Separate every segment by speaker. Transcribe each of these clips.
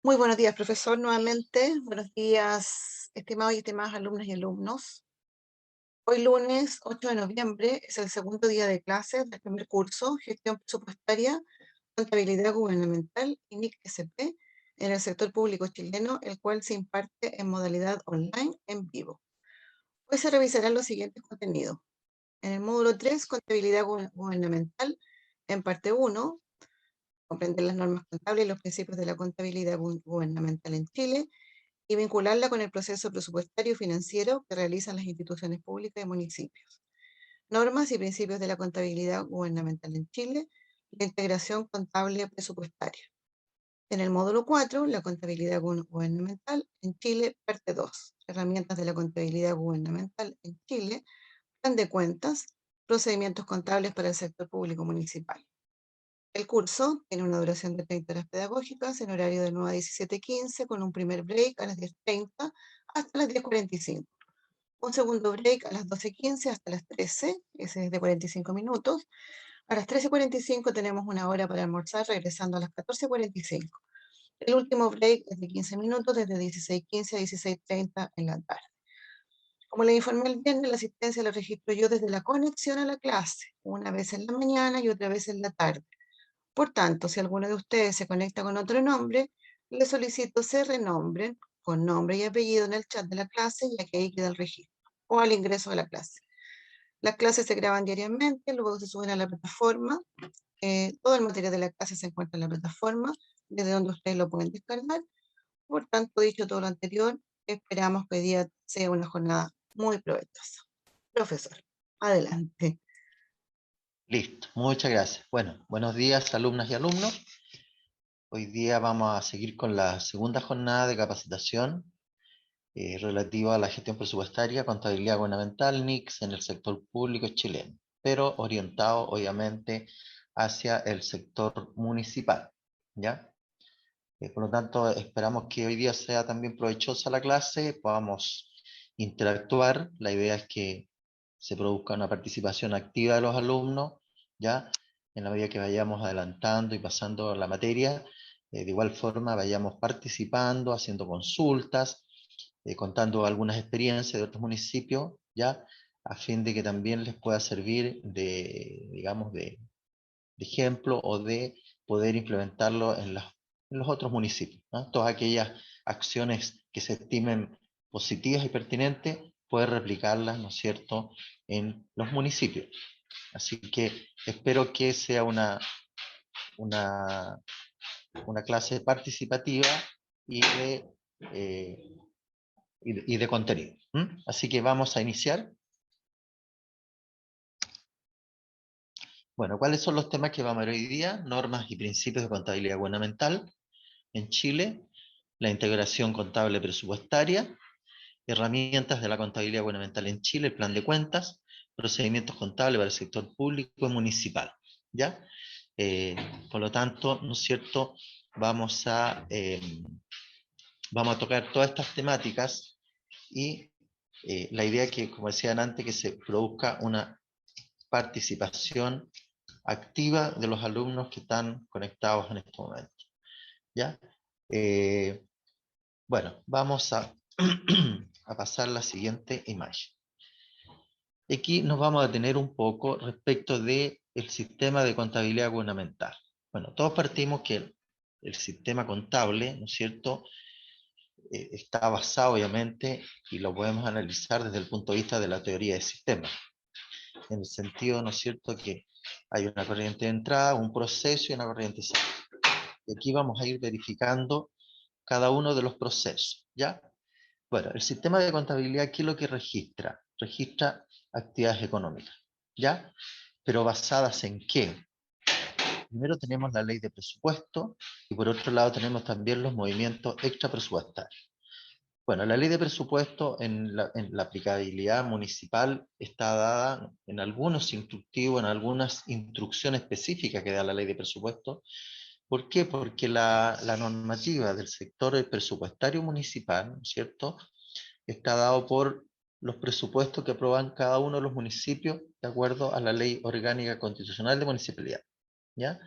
Speaker 1: Muy buenos días, profesor, nuevamente. Buenos días, estimados y estimadas alumnas y alumnos. Hoy lunes 8 de noviembre es el segundo día de clases del primer curso, Gestión Presupuestaria, Contabilidad Gubernamental y NIC-SP en el sector público chileno, el cual se imparte en modalidad online en vivo. Hoy se revisarán los siguientes contenidos. En el módulo 3, Contabilidad Gubernamental, en parte 1, comprender las normas contables y los principios de la contabilidad gubernamental en Chile, y vincularla con el proceso presupuestario y financiero que realizan las instituciones públicas y municipios. Normas y principios de la contabilidad gubernamental en Chile, la integración contable presupuestaria. En el módulo 4, la contabilidad gubernamental en Chile, parte 2, herramientas de la contabilidad gubernamental en Chile, plan de cuentas, procedimientos contables para el sector público municipal. El curso tiene una duración de 30 horas pedagógicas en horario de 9 a 17:15, con un primer break a las 10:30 hasta las 10:45. Un segundo break a las 12:15 hasta las 13, ese es de 45 minutos. A las 13:45 tenemos una hora para almorzar, regresando a las 14:45. El último break es de 15 minutos, desde 16:15 a 16:30 en la tarde. Como les informé el viernes, la asistencia la registro yo desde la conexión a la clase, una vez en la mañana y otra vez en la tarde. Por tanto, si alguno de ustedes se conecta con otro nombre, le solicito se renombren con nombre y apellido en el chat de la clase, ya que ahí queda el registro, o al ingreso de la clase. Las clases se graban diariamente, luego se suben a la plataforma. Todo el material de la clase se encuentra en la plataforma, desde donde ustedes lo pueden descargar. Por tanto, dicho todo lo anterior, esperamos que hoy día sea una jornada muy provechosa. Profesor, adelante.
Speaker 2: Listo, muchas gracias. Bueno, buenos días, alumnas y alumnos. Hoy día vamos a seguir con la segunda jornada de capacitación relativa a la gestión presupuestaria, contabilidad gubernamental, NICS, en el sector público chileno, pero orientado obviamente hacia el sector municipal, ¿ya? Por lo tanto, esperamos que hoy día sea también provechosa la clase, podamos interactuar. La idea es que se produzca una participación activa de los alumnos, ¿ya? En la medida que vayamos adelantando y pasando la materia, de igual forma vayamos participando, haciendo consultas, contando algunas experiencias de otros municipios, ¿ya? A fin de que también les pueda servir de, digamos, de ejemplo o de poder implementarlo en los otros municipios, ¿no? Todas aquellas acciones que se estimen positivas y pertinentes, poder replicarlas, ¿no es cierto?, en los municipios. Así que espero que sea una, una clase participativa y eh, y de contenido. Así que vamos a iniciar. Bueno, ¿cuáles son los temas que vamos a ver hoy día? Normas y principios de contabilidad gubernamental en Chile, la integración contable presupuestaria, herramientas de la contabilidad gubernamental en Chile, el plan de cuentas, procedimientos contables para el sector público y municipal, ¿ya? Eh, por lo tanto, ¿no es cierto? Vamos vamos a tocar todas estas temáticas y la idea es que, como decían antes, que se produzca una participación activa de los alumnos que están conectados en este momento, ¿ya? Eh, Bueno, vamos a, a pasar la siguiente imagen. Aquí nos vamos a detener un poco respecto del sistema de contabilidad gubernamental. Bueno, todos partimos que el sistema contable, ¿no es cierto?, está basado obviamente, y lo podemos analizar desde el punto de vista de la teoría de sistemas, en el sentido, ¿no es cierto?, que hay una corriente de entrada, un proceso y una corriente de salida. Y aquí vamos a ir verificando cada uno de los procesos, ¿ya? Bueno, el sistema de contabilidad, ¿qué es lo que registra? Registra actividades económicas, ¿ya? Pero basadas en qué. Primero tenemos la ley de presupuesto y por otro lado tenemos también los movimientos extrapresupuestarios. Bueno, la ley de presupuesto en la aplicabilidad municipal está dada en algunos instructivos, en algunas instrucciones específicas que da la ley de presupuesto. ¿Por qué? Porque la normativa del sector presupuestario municipal, ¿no es cierto?, está dado por los presupuestos que aprueban cada uno de los municipios de acuerdo a la Ley Orgánica Constitucional de Municipalidad, ¿ya?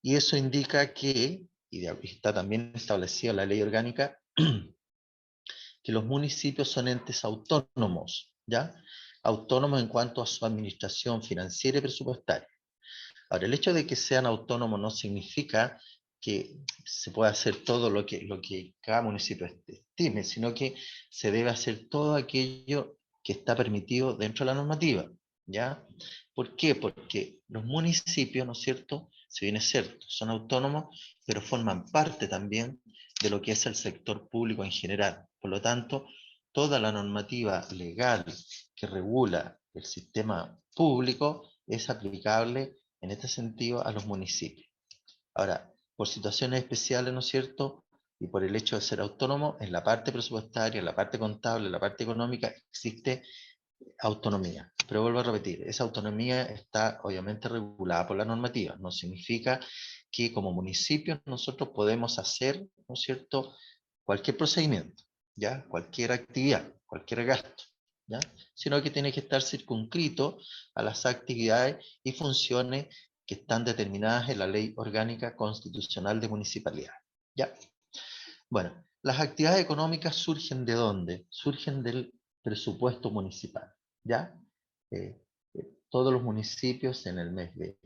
Speaker 2: Y eso indica que y está también establecido en la ley orgánica, que los municipios son entes autónomos, ¿ya? Autónomos en cuanto a su administración financiera y presupuestaria. Ahora, el hecho de que sean autónomos no significa que se pueda hacer todo lo que cada municipio estime, sino que se debe hacer todo aquello que está permitido dentro de la normativa, ¿ya? ¿Por qué? Porque los municipios, ¿no es cierto?, si bien es cierto, son autónomos, pero forman parte también de lo que es el sector público en general. Por lo tanto, toda la normativa legal que regula el sistema público es aplicable en este sentido a los municipios. Ahora, por situaciones especiales, ¿no es cierto?, y por el hecho de ser autónomo, en la parte presupuestaria, en la parte contable, en la parte económica, existe autonomía. Pero vuelvo a repetir, esa autonomía está obviamente regulada por la normativa. No significa que como municipios nosotros podemos hacer, ¿no es cierto?, cualquier procedimiento, ¿ya?, cualquier actividad, cualquier gasto, ¿ya?, sino que tiene que estar circunscrito a las actividades y funciones que están determinadas en la Ley Orgánica Constitucional de Municipalidad, ¿ya? Bueno, las actividades económicas surgen ¿de dónde? Surgen del presupuesto municipal, ¿ya? Todos los municipios en el mes de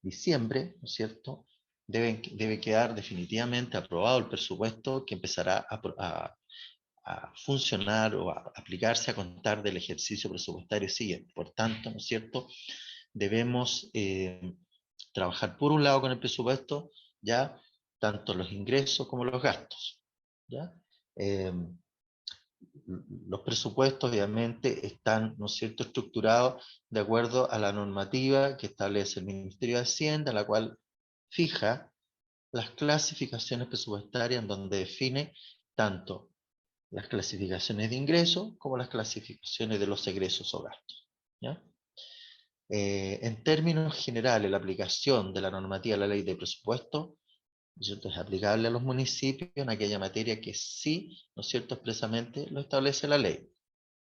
Speaker 2: diciembre, ¿no es cierto?, debe quedar definitivamente aprobado el presupuesto que empezará a funcionar o a aplicarse a contar del ejercicio presupuestario siguiente. Por tanto, ¿no es cierto?, debemos trabajar por un lado con el presupuesto, ya, tanto los ingresos como los gastos, ¿ya? Los presupuestos obviamente están, ¿no es cierto?, estructurados de acuerdo a la normativa que establece el Ministerio de Hacienda, la cual fija las clasificaciones presupuestarias en donde define tanto las clasificaciones de ingresos como las clasificaciones de los egresos o gastos, ¿ya? En términos generales, la aplicación de la normativa de la ley de presupuesto, ¿no es cierto?, es aplicable a los municipios en aquella materia que sí, ¿no es cierto?, expresamente lo establece la ley.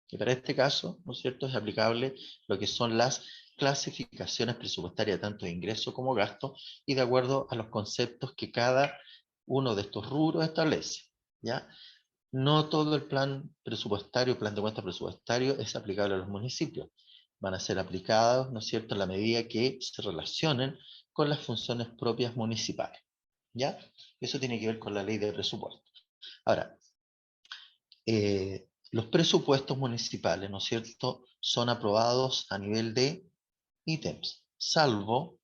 Speaker 2: Y para este caso, ¿no es cierto?, es aplicable lo que son las clasificaciones presupuestarias, tanto de ingresos como gastos, y de acuerdo a los conceptos que cada uno de estos rubros establece, ¿ya? No todo el plan presupuestario, plan de cuenta presupuestario es aplicable a los municipios. Van a ser aplicados, ¿no es cierto?, en la medida que se relacionen con las funciones propias municipales, ¿ya? Eso tiene que ver con la ley de presupuesto. Ahora, los presupuestos municipales, ¿no es cierto?, son aprobados a nivel de ítems, salvo,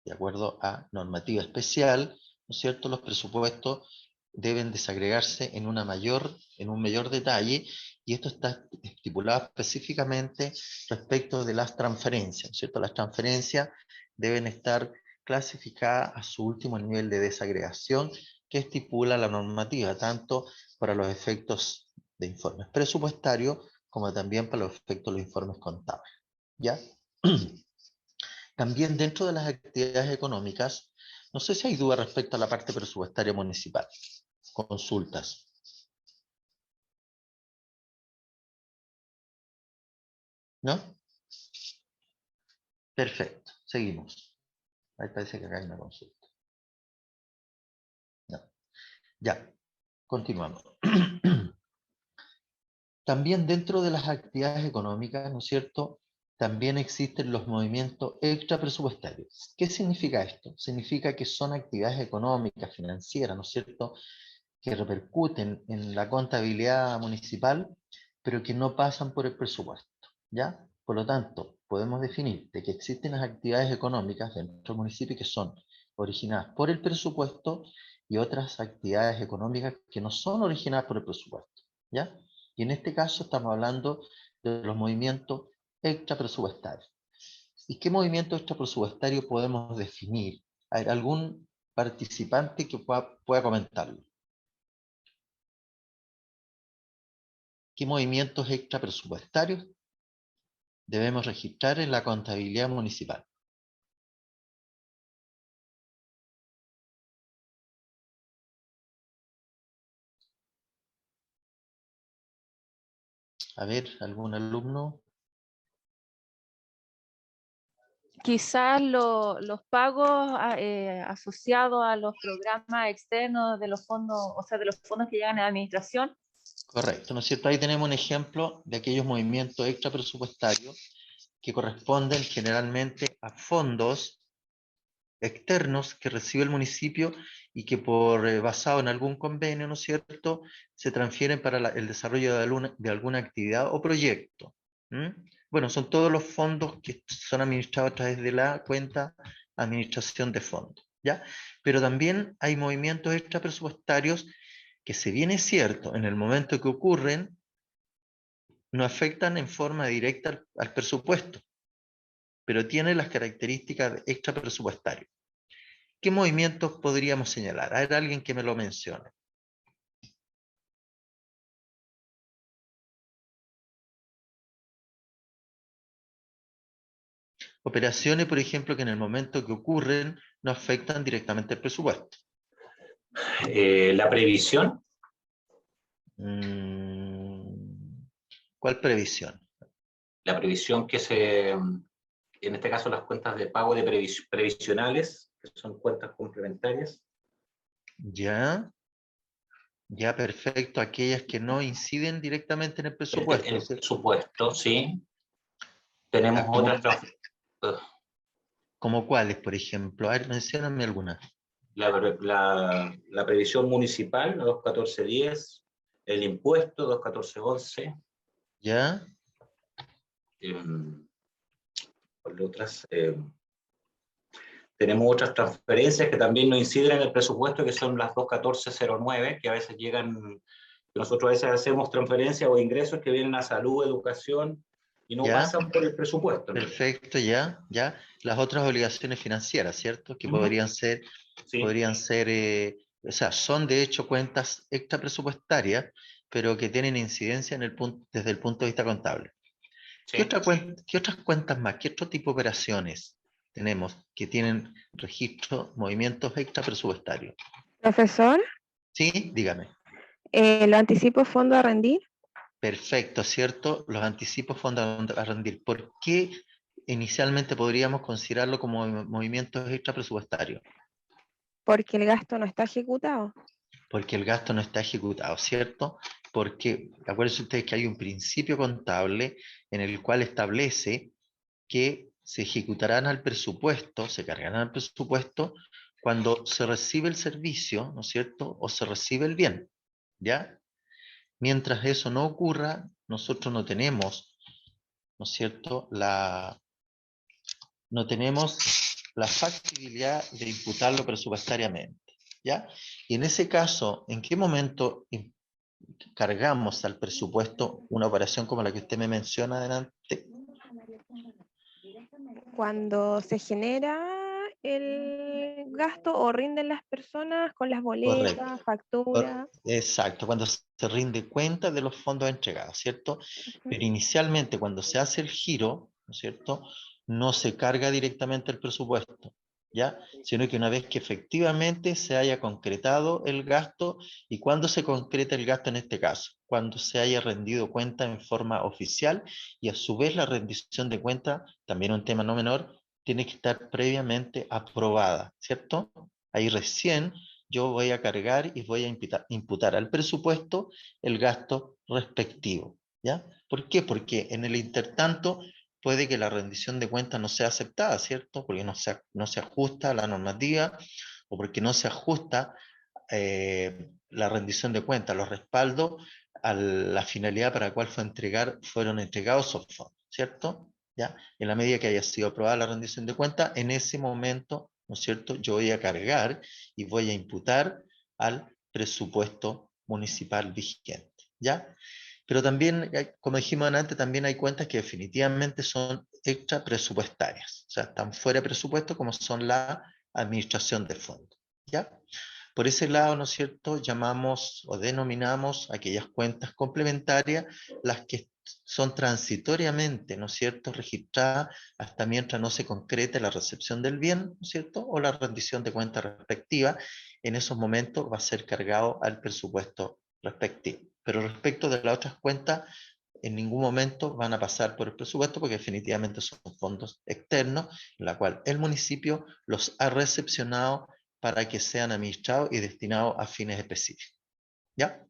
Speaker 2: de acuerdo a normativa especial, ¿no es cierto?, los presupuestos deben desagregarse en un mayor detalle, y esto está estipulado específicamente respecto de las transferencias, ¿no es cierto? Las transferencias deben estar clasificadas a su último nivel de desagregación que estipula la normativa, tanto para los efectos de informes presupuestarios como también para los efectos de los informes contables, ¿ya? También dentro de las actividades económicas, no sé si hay duda respecto a la parte presupuestaria municipal. Consultas. ¿No? Perfecto. Seguimos. Ahí parece que acá hay una consulta. No. Ya. Continuamos. También dentro de las actividades económicas, ¿no es cierto?, también existen los movimientos extrapresupuestarios. ¿Qué significa esto? Significa que son actividades económicas, financieras, ¿no es cierto?, que repercuten en la contabilidad municipal, pero que no pasan por el presupuesto, ¿ya? Por lo tanto, podemos definir de que existen las actividades económicas dentro del municipio que son originadas por el presupuesto y otras actividades económicas que no son originadas por el presupuesto, ¿ya? Y en este caso estamos hablando de los movimientos extrapresupuestarios. ¿Y qué movimiento extrapresupuestario podemos definir? ¿Hay algún participante que pueda comentarlo? ¿Qué movimientos extrapresupuestarios debemos registrar en la contabilidad municipal? A ver, ¿algún alumno?
Speaker 3: quizás los pagos asociados a los programas externos de los fondos, o sea, de los fondos que llegan a la administración.
Speaker 2: Correcto, ¿no es cierto? Ahí tenemos un ejemplo de aquellos movimientos extra presupuestarios que corresponden generalmente a fondos externos que recibe el municipio y que basado en algún convenio, ¿no es cierto?, se transfieren para el desarrollo de alguna actividad o proyecto. Bueno, son todos los fondos que son administrados a través de la cuenta administración de fondos, ¿ya? Pero también hay movimientos extra presupuestarios que, si bien es cierto, en el momento que ocurren, no afectan en forma directa al presupuesto, pero tienen las características de extra presupuestario. ¿Qué movimientos podríamos señalar? Hay alguien que me lo mencione. Operaciones, por ejemplo, que en el momento que ocurren no afectan directamente el presupuesto.
Speaker 4: La previsión.
Speaker 2: ¿Cuál previsión?
Speaker 4: La previsión que en este caso las cuentas de pago de previsionales, que son cuentas complementarias.
Speaker 2: Ya, perfecto. Aquellas que no inciden directamente en el presupuesto.
Speaker 4: En el presupuesto, sí. Tenemos otras.
Speaker 2: ¿Como cuáles, por ejemplo? A ver, mencióname algunas.
Speaker 4: La previsión municipal, 21410, el impuesto, 21411.
Speaker 2: ¿Ya?
Speaker 4: Otras, tenemos otras transferencias que también no inciden en el presupuesto, que son las 21409, que a veces llegan, nosotros a veces hacemos transferencias o ingresos que vienen a salud, educación, y no pasan por el presupuesto.
Speaker 2: Perfecto, ya. Las otras obligaciones financieras, ¿cierto? Que podrían ser, o sea, son de hecho cuentas extra presupuestarias, pero que tienen incidencia desde el punto de vista contable. Sí. ¿Qué otras cuentas más? ¿Qué otro tipo de operaciones tenemos que tienen registro, movimientos extra presupuestarios?
Speaker 5: Profesor.
Speaker 2: Sí, dígame.
Speaker 5: ¿Los anticipos fondo a rendir?
Speaker 2: Perfecto, ¿cierto? Los anticipos fondos a rendir. ¿Por qué inicialmente podríamos considerarlo como movimientos extra presupuestarios?
Speaker 5: Porque el gasto no está ejecutado.
Speaker 2: Porque el gasto no está ejecutado, ¿cierto? Porque acuérdense ustedes que hay un principio contable en el cual establece que se ejecutarán al presupuesto, se cargarán al presupuesto cuando se recibe el servicio, ¿no es cierto? O se recibe el bien, ¿ya? Mientras eso no ocurra, nosotros no tenemos, ¿no es cierto?, no tenemos la factibilidad de imputarlo presupuestariamente, ¿ya? Y en ese caso, ¿en qué momento cargamos al presupuesto una operación como la que usted me menciona adelante?
Speaker 5: Cuando se genera el gasto o rinden las personas con las boletas, facturas.
Speaker 2: Exacto, cuando se rinde cuenta de los fondos entregados, ¿cierto? Pero inicialmente cuando se hace el giro, ¿no es cierto?, no se carga directamente el presupuesto, ¿ya? Sino que una vez que efectivamente se haya concretado el gasto, ¿y cuándo se concreta el gasto en este caso? Cuando se haya rendido cuenta en forma oficial, y a su vez la rendición de cuenta, también un tema no menor, tiene que estar previamente aprobada, ¿cierto? Ahí recién yo voy a cargar y voy a imputar al presupuesto el gasto respectivo, ¿ya? ¿Por qué? Porque en el intertanto puede que la rendición de cuentas no sea aceptada, ¿cierto? Porque no se ajusta a la normativa, o porque no se ajusta la rendición de cuentas, los respaldos, a la finalidad para la cual fueron entregados esos fondos, ¿cierto? ¿Ya? En la medida que haya sido aprobada la rendición de cuentas, en ese momento, ¿no es cierto?, yo voy a cargar y voy a imputar al presupuesto municipal vigente, ¿ya? Pero también, como dijimos antes, también hay cuentas que definitivamente son extra presupuestarias, o sea, están fuera de presupuesto, como son la administración de fondos, ¿ya? Por ese lado, ¿no es cierto?, llamamos o denominamos aquellas cuentas complementarias, las que son transitoriamente, ¿no es cierto?, registradas hasta mientras no se concrete la recepción del bien, ¿no es cierto?, o la rendición de cuenta respectiva. En esos momentos va a ser cargado al presupuesto respectivo. Pero respecto de las otras cuentas, en ningún momento van a pasar por el presupuesto porque definitivamente son fondos externos, en la cual el municipio los ha recepcionado para que sean administrados y destinados a fines específicos. ¿Ya?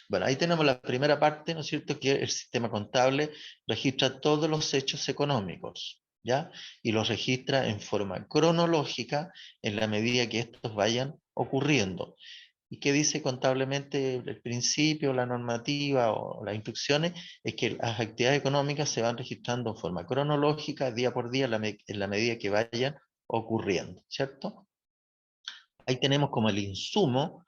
Speaker 2: Bueno, ahí tenemos la primera parte, ¿no es cierto?, que el sistema contable registra todos los hechos económicos, ¿ya? Y los registra en forma cronológica en la medida que estos vayan ocurriendo. ¿Y qué dice contablemente el principio, la normativa o las instrucciones? Es que las actividades económicas se van registrando en forma cronológica, día por día, en la medida que vayan ocurriendo, ¿cierto? Ahí tenemos como el insumo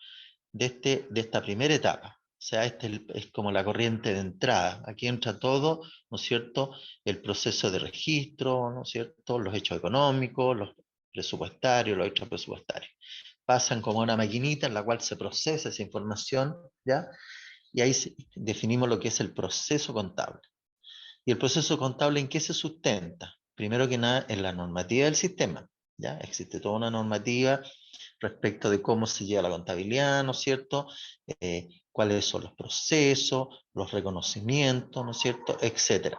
Speaker 2: de esta primera etapa. O sea, es como la corriente de entrada. Aquí entra todo, ¿no es cierto?, el proceso de registro, ¿no es cierto?, los hechos económicos, los presupuestarios, los hechos presupuestarios. Pasan como una maquinita en la cual se procesa esa información, ¿ya? Y ahí definimos lo que es el proceso contable. ¿Y el proceso contable en qué se sustenta? Primero que nada, en la normativa del sistema, ¿ya? Existe toda una normativa respecto de cómo se lleva la contabilidad, ¿no es cierto? Cuáles son los procesos, los reconocimientos, ¿no es cierto?, etcétera.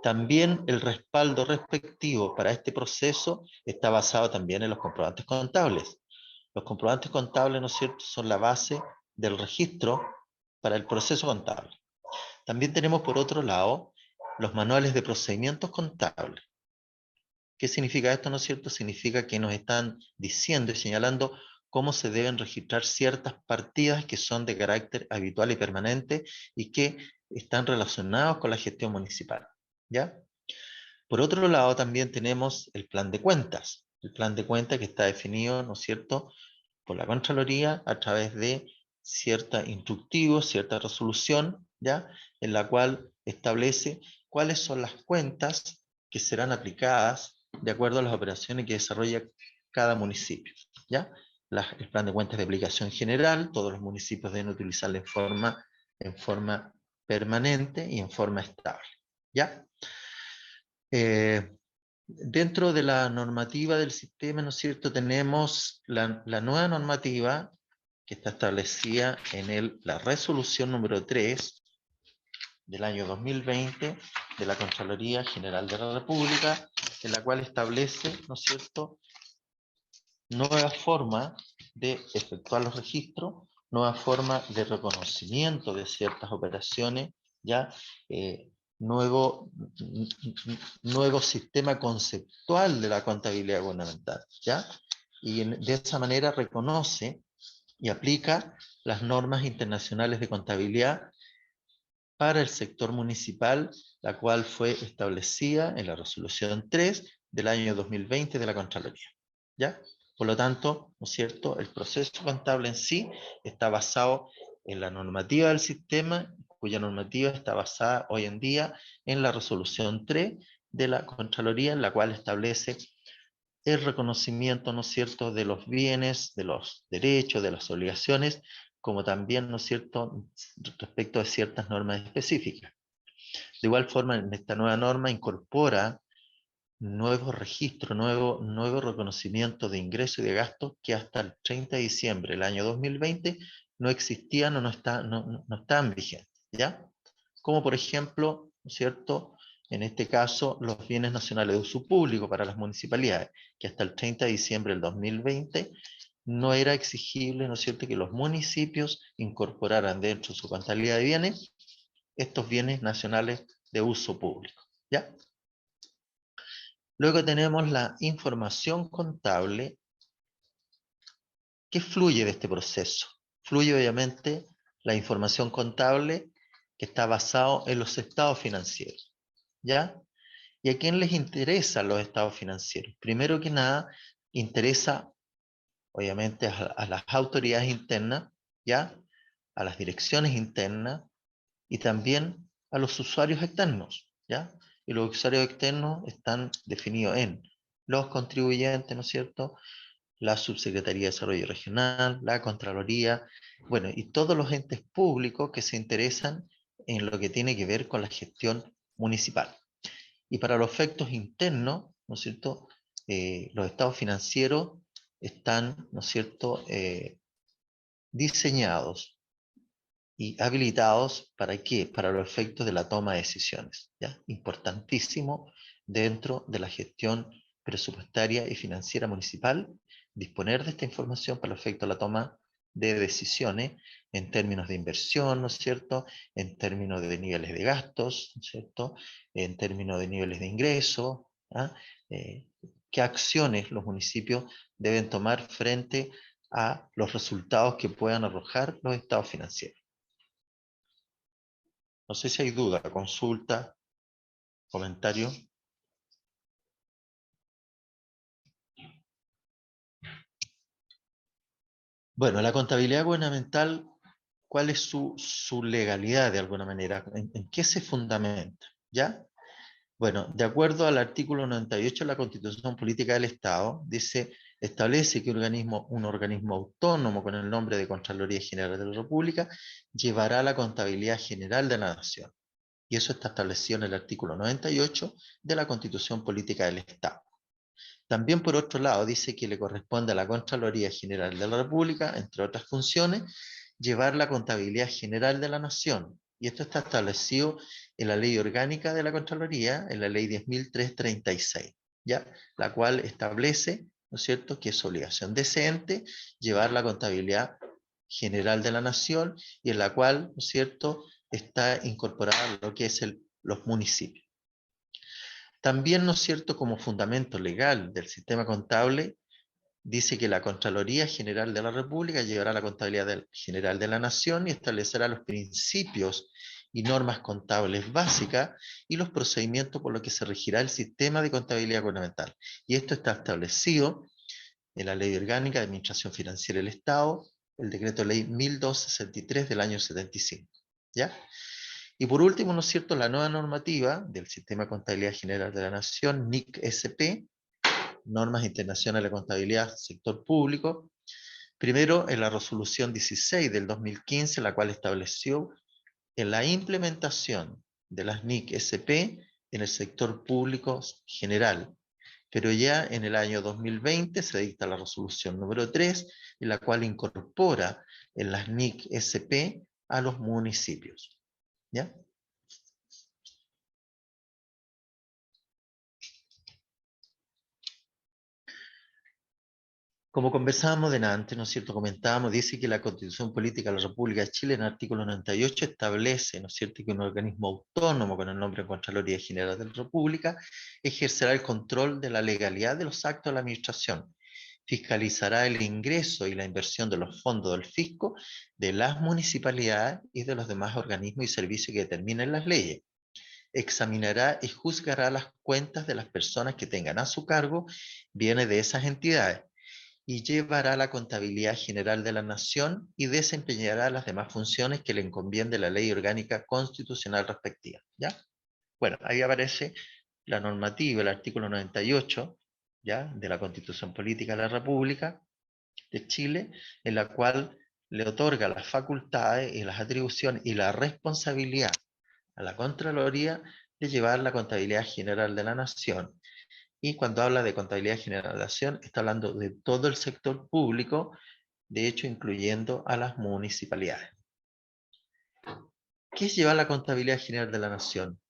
Speaker 2: También el respaldo respectivo para este proceso está basado también en los comprobantes contables. Los comprobantes contables, ¿no es cierto?, son la base del registro para el proceso contable. También tenemos, por otro lado, los manuales de procedimientos contables. ¿Qué significa esto, no es cierto? Significa que nos están diciendo y señalando cómo se deben registrar ciertas partidas que son de carácter habitual y permanente y que están relacionados con la gestión municipal, ¿ya? Por otro lado, también tenemos el plan de cuentas. El plan de cuentas que está definido, ¿no es cierto?, por la Contraloría a través de cierta instructivo, cierta resolución, ¿ya?, en la cual establece cuáles son las cuentas que serán aplicadas de acuerdo a las operaciones que desarrolla cada municipio, ¿ya? El plan de cuentas de aplicación general, todos los municipios deben utilizarlo en forma permanente y en forma estable, ¿ya? Dentro de la normativa del sistema, ¿no es cierto?, tenemos la nueva normativa que está establecida en la resolución número 3 del año 2020 de la Contraloría General de la República, en la cual establece, ¿no es cierto?, nueva forma de efectuar los registros, nueva forma de reconocimiento de ciertas operaciones, ya nuevo sistema conceptual de la contabilidad gubernamental, ¿ya? Y de esa manera reconoce y aplica las normas internacionales de contabilidad para el sector municipal, la cual fue establecida en la resolución 3 del año 2020 de la Contraloría, ¿ya? Por lo tanto, ¿no es cierto?, el proceso contable en sí está basado en la normativa del sistema, cuya normativa está basada hoy en día en la resolución 3 de la Contraloría, en la cual establece el reconocimiento, ¿no es cierto?, de los bienes, de los derechos, de las obligaciones, como también, ¿no es cierto?, respecto a ciertas normas específicas. De igual forma, en esta nueva norma incorpora nuevos registros, nuevo reconocimiento de ingresos y de gastos que hasta el 30 de diciembre del año 2020 no existían o no estaban vigentes, ¿ya? Como por ejemplo, ¿no es cierto?, en este caso, los bienes nacionales de uso público para las municipalidades, que hasta el 30 de diciembre del 2020 no era exigible, ¿no es cierto?, que los municipios incorporaran dentro de su contabilidad de bienes estos bienes nacionales de uso público, ¿ya? Luego tenemos la información contable que fluye de este proceso. Fluye obviamente la información contable que está basado en los estados financieros, ¿ya? ¿Y a quién les interesan los estados financieros? Primero que nada, interesa obviamente a las autoridades internas, ¿ya?, a las direcciones internas y también a los usuarios externos, ¿ya? Y los usuarios externos están definidos en los contribuyentes, ¿no es cierto?, la Subsecretaría de Desarrollo Regional, la Contraloría, bueno, y todos los entes públicos que se interesan en lo que tiene que ver con la gestión municipal. Y para los efectos internos, ¿no es cierto?, los estados financieros están, ¿no es cierto?, diseñados y habilitados ¿para qué? Para los efectos de la toma de decisiones, ¿ya? Importantísimo dentro de la gestión presupuestaria y financiera municipal, disponer de esta información para el efecto de la toma de decisiones en términos de inversión, ¿no es cierto?, en términos de niveles de gastos, ¿no es cierto?, en términos de niveles de ingresos, ¿ah? Qué acciones los municipios deben tomar frente a los resultados que puedan arrojar los estados financieros. No sé si hay duda, consulta, comentario. Bueno, la contabilidad gubernamental, ¿cuál es su legalidad de alguna manera? ¿En qué se fundamenta? ¿Ya? Bueno, de acuerdo al artículo 98 de la Constitución Política del Estado, dice, establece que un organismo autónomo con el nombre de Contraloría General de la República llevará la contabilidad general de la Nación. Y eso está establecido en el artículo 98 de la Constitución Política del Estado. También, por otro lado, dice que le corresponde a la Contraloría General de la República, entre otras funciones, llevar la contabilidad general de la Nación. Y esto está establecido en la Ley Orgánica de la Contraloría, en la Ley 10.336, ¿ya? La cual establece, ¿no es cierto?, que es obligación de ese ente llevar la contabilidad general de la Nación, y en la cual, ¿no es cierto?, está incorporada lo que es los municipios. También, ¿no es cierto?, como fundamento legal del sistema contable, dice que la Contraloría General de la República llevará la contabilidad general de la Nación y establecerá los principios y normas contables básicas y los procedimientos por los que se regirá el sistema de contabilidad gubernamental. Y esto está establecido en la Ley Orgánica de Administración Financiera del Estado, el Decreto Ley 1263 del año 75. ¿Ya? Y por último, ¿no es cierto?, la nueva normativa del Sistema de Contabilidad General de la Nación, NIC-SP, Normas Internacionales de Contabilidad Sector Público, primero en la resolución 16 del 2015, la cual estableció en la implementación de las NIC-SP en el sector público general. Pero ya en el año 2020 se dicta la resolución número 3, en la cual incorpora en las NIC-SP a los municipios. ¿Ya? Como conversábamos delante, ¿no es cierto?, comentábamos, dice que la Constitución Política de la República de Chile, en el artículo 98, establece, ¿no es cierto?, que un organismo autónomo con el nombre de Contraloría General de la República ejercerá el control de la legalidad de los actos de la administración, fiscalizará el ingreso y la inversión de los fondos del fisco, de las municipalidades y de los demás organismos y servicios que determinen las leyes. Examinará y juzgará las cuentas de las personas que tengan a su cargo bienes de esas entidades, y llevará la contabilidad general de la Nación y desempeñará las demás funciones que le encomiende de la ley orgánica constitucional respectiva. ¿Ya? Bueno, ahí aparece la normativa, el artículo 98, ¿ya?, de la Constitución Política de la República de Chile, en la cual le otorga las facultades y las atribuciones y la responsabilidad a la Contraloría de llevar la contabilidad general de la Nación. Y cuando habla de contabilidad general de la Nación, está hablando de todo el sector público, de hecho incluyendo a las municipalidades. ¿Qué es llevar la contabilidad general de la Nación?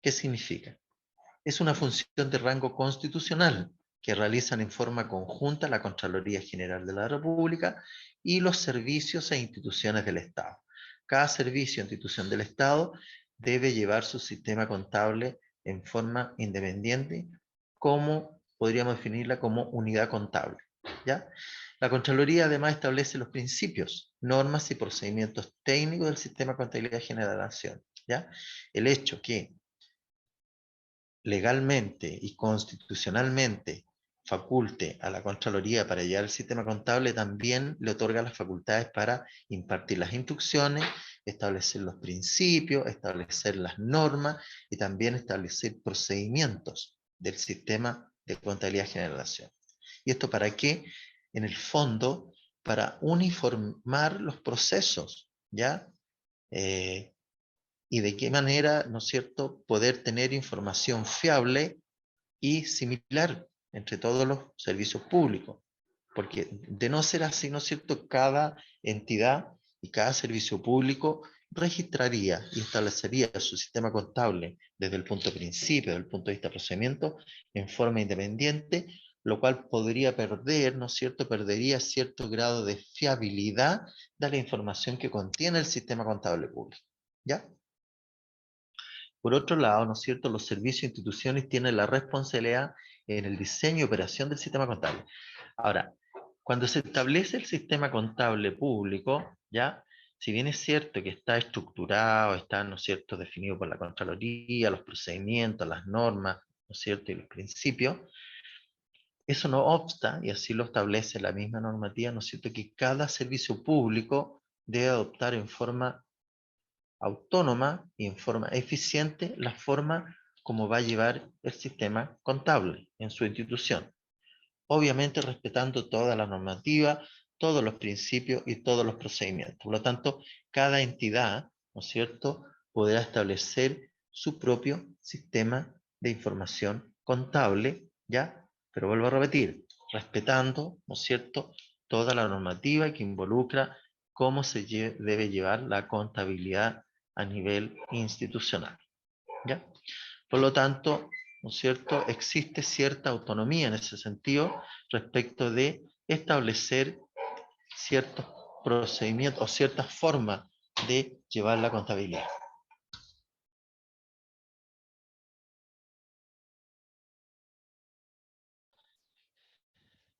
Speaker 2: ¿Qué significa? Es una función de rango constitucional que realizan en forma conjunta la Contraloría General de la República y los servicios e instituciones del Estado. Cada servicio o institución del Estado debe llevar su sistema contable en forma independiente, como podríamos definirla como unidad contable, ¿ya? La Contraloría además establece los principios, normas y procedimientos técnicos del sistema de contabilidad general de la Nación, ¿ya? El hecho que legalmente y constitucionalmente faculte a la Contraloría para llevar el sistema contable, también le otorga las facultades para impartir las instrucciones, establecer los principios, establecer las normas y también establecer procedimientos del sistema de contabilidad general de la Nación. ¿Y esto para qué? En el fondo, para uniformar los procesos, ¿ya? Y de qué manera, ¿no es cierto?, poder tener información fiable y similar entre todos los servicios públicos. Porque de no ser así, ¿no es cierto?, cada entidad y cada servicio público registraría y establecería su sistema contable desde el punto de principio, desde el punto de vista de procedimiento, en forma independiente, lo cual podría perder, ¿no es cierto?, perdería cierto grado de fiabilidad de la información que contiene el sistema contable público, ¿ya? Por otro lado, ¿no es cierto?, los servicios e instituciones tienen la responsabilidad en el diseño y operación del sistema contable. Ahora, cuando se establece el sistema contable público, ¿ya?, si bien es cierto que está estructurado, está, ¿no es cierto?, definido por la Contraloría, los procedimientos, las normas, ¿no es cierto?, y los principios, eso no obsta, y así lo establece la misma normativa, ¿no es cierto?, que cada servicio público debe adoptar en forma autónoma y en forma eficiente la forma como va a llevar el sistema contable en su institución. Obviamente respetando toda la normativa, todos los principios y todos los procedimientos. Por lo tanto, cada entidad, ¿no es cierto?, podrá establecer su propio sistema de información contable, ¿ya? Pero vuelvo a repetir, respetando, ¿no es cierto?, toda la normativa que involucra cómo se debe llevar la contabilidad a nivel institucional, ¿ya? Por lo tanto, ¿no es cierto?, existe cierta autonomía en ese sentido respecto de establecer ciertos procedimientos o ciertas formas de llevar la contabilidad.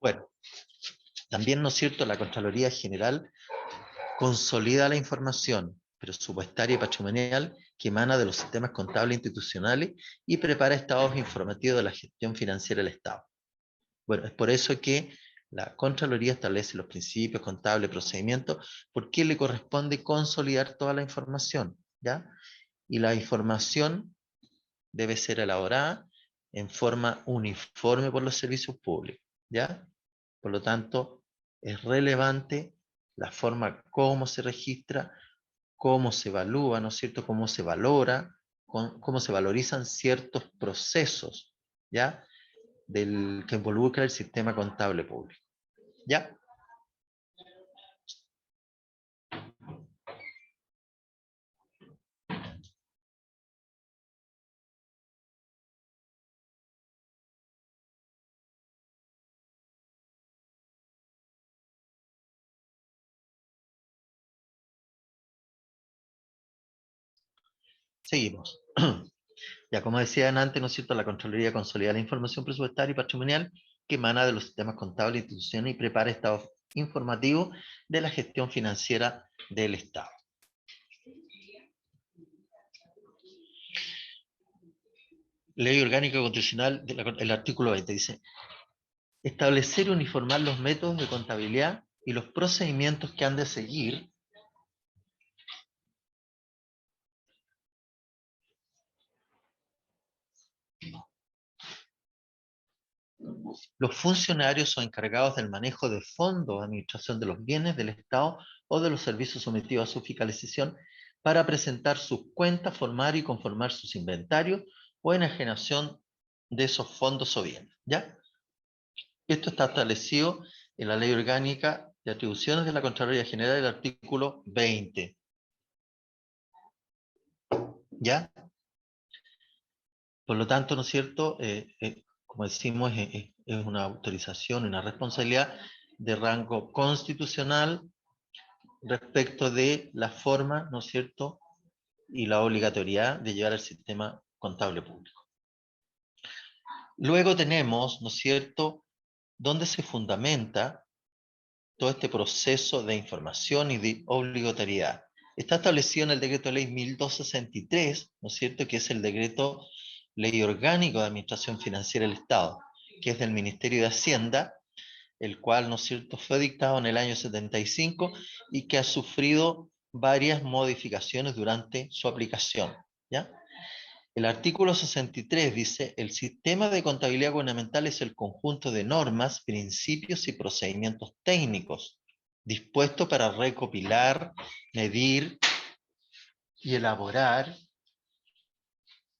Speaker 2: Bueno, también, ¿no es cierto?, la Contraloría General consolida la información presupuestaria y patrimonial que emana de los sistemas contables institucionales y prepara estados informativos de la gestión financiera del Estado. Bueno, es por eso que la Contraloría establece los principios contables, procedimientos, porque le corresponde consolidar toda la información, ¿ya? Y la información debe ser elaborada en forma uniforme por los servicios públicos, ¿ya? Por lo tanto, es relevante la forma cómo se registra, cómo se evalúa, ¿no es cierto?, cómo se valora, cómo se valorizan ciertos procesos, ¿ya?, que involucra el sistema contable público. ¿Ya? Seguimos. Ya, como decía antes, ¿no es cierto?, la Contraloría consolida la información presupuestaria y patrimonial que emana de los sistemas contables e instituciones y prepara estados informativos de la gestión financiera del Estado. Ley Orgánica Constitucional, el artículo 20 dice: establecer y uniformar los métodos de contabilidad y los procedimientos que han de seguir los funcionarios o encargados del manejo de fondos de administración de los bienes del Estado o de los servicios sometidos a su fiscalización para presentar sus cuentas, formar y conformar sus inventarios o enajenación de esos fondos o bienes, ¿ya? Esto está establecido en la Ley Orgánica de Atribuciones de la Contraloría General del artículo 20. ¿Ya? Por lo tanto, ¿no es cierto?, como decimos, es una autorización, una responsabilidad de rango constitucional respecto de la forma, ¿no es cierto?, y la obligatoriedad de llevar el sistema contable público. Luego tenemos, ¿no es cierto?, dónde se fundamenta todo este proceso de información y de obligatoriedad. Está establecido en el decreto de ley 1263, ¿no es cierto?, que es el decreto Ley Orgánico de Administración Financiera del Estado, que es del Ministerio de Hacienda, el cual, ¿no es cierto?, fue dictado en el año 75 y que ha sufrido varias modificaciones durante su aplicación, ¿ya? El artículo 63 dice: el sistema de contabilidad gubernamental es el conjunto de normas, principios y procedimientos técnicos dispuestos para recopilar, medir y elaborar,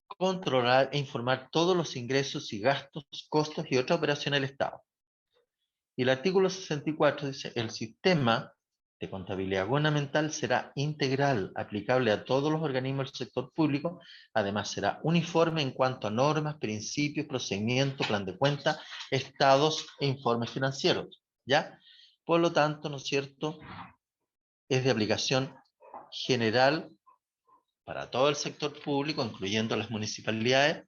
Speaker 2: controlar e informar todos los ingresos y gastos, costos y otras operaciones del Estado. Y el artículo 64 dice: el sistema de contabilidad gubernamental será integral, aplicable a todos los organismos del sector público. Además, será uniforme en cuanto a normas, principios, procedimientos, plan de cuenta, estados e informes financieros, ¿ya? Por lo tanto, ¿no es cierto?, es de aplicación general para todo el sector público, incluyendo las municipalidades.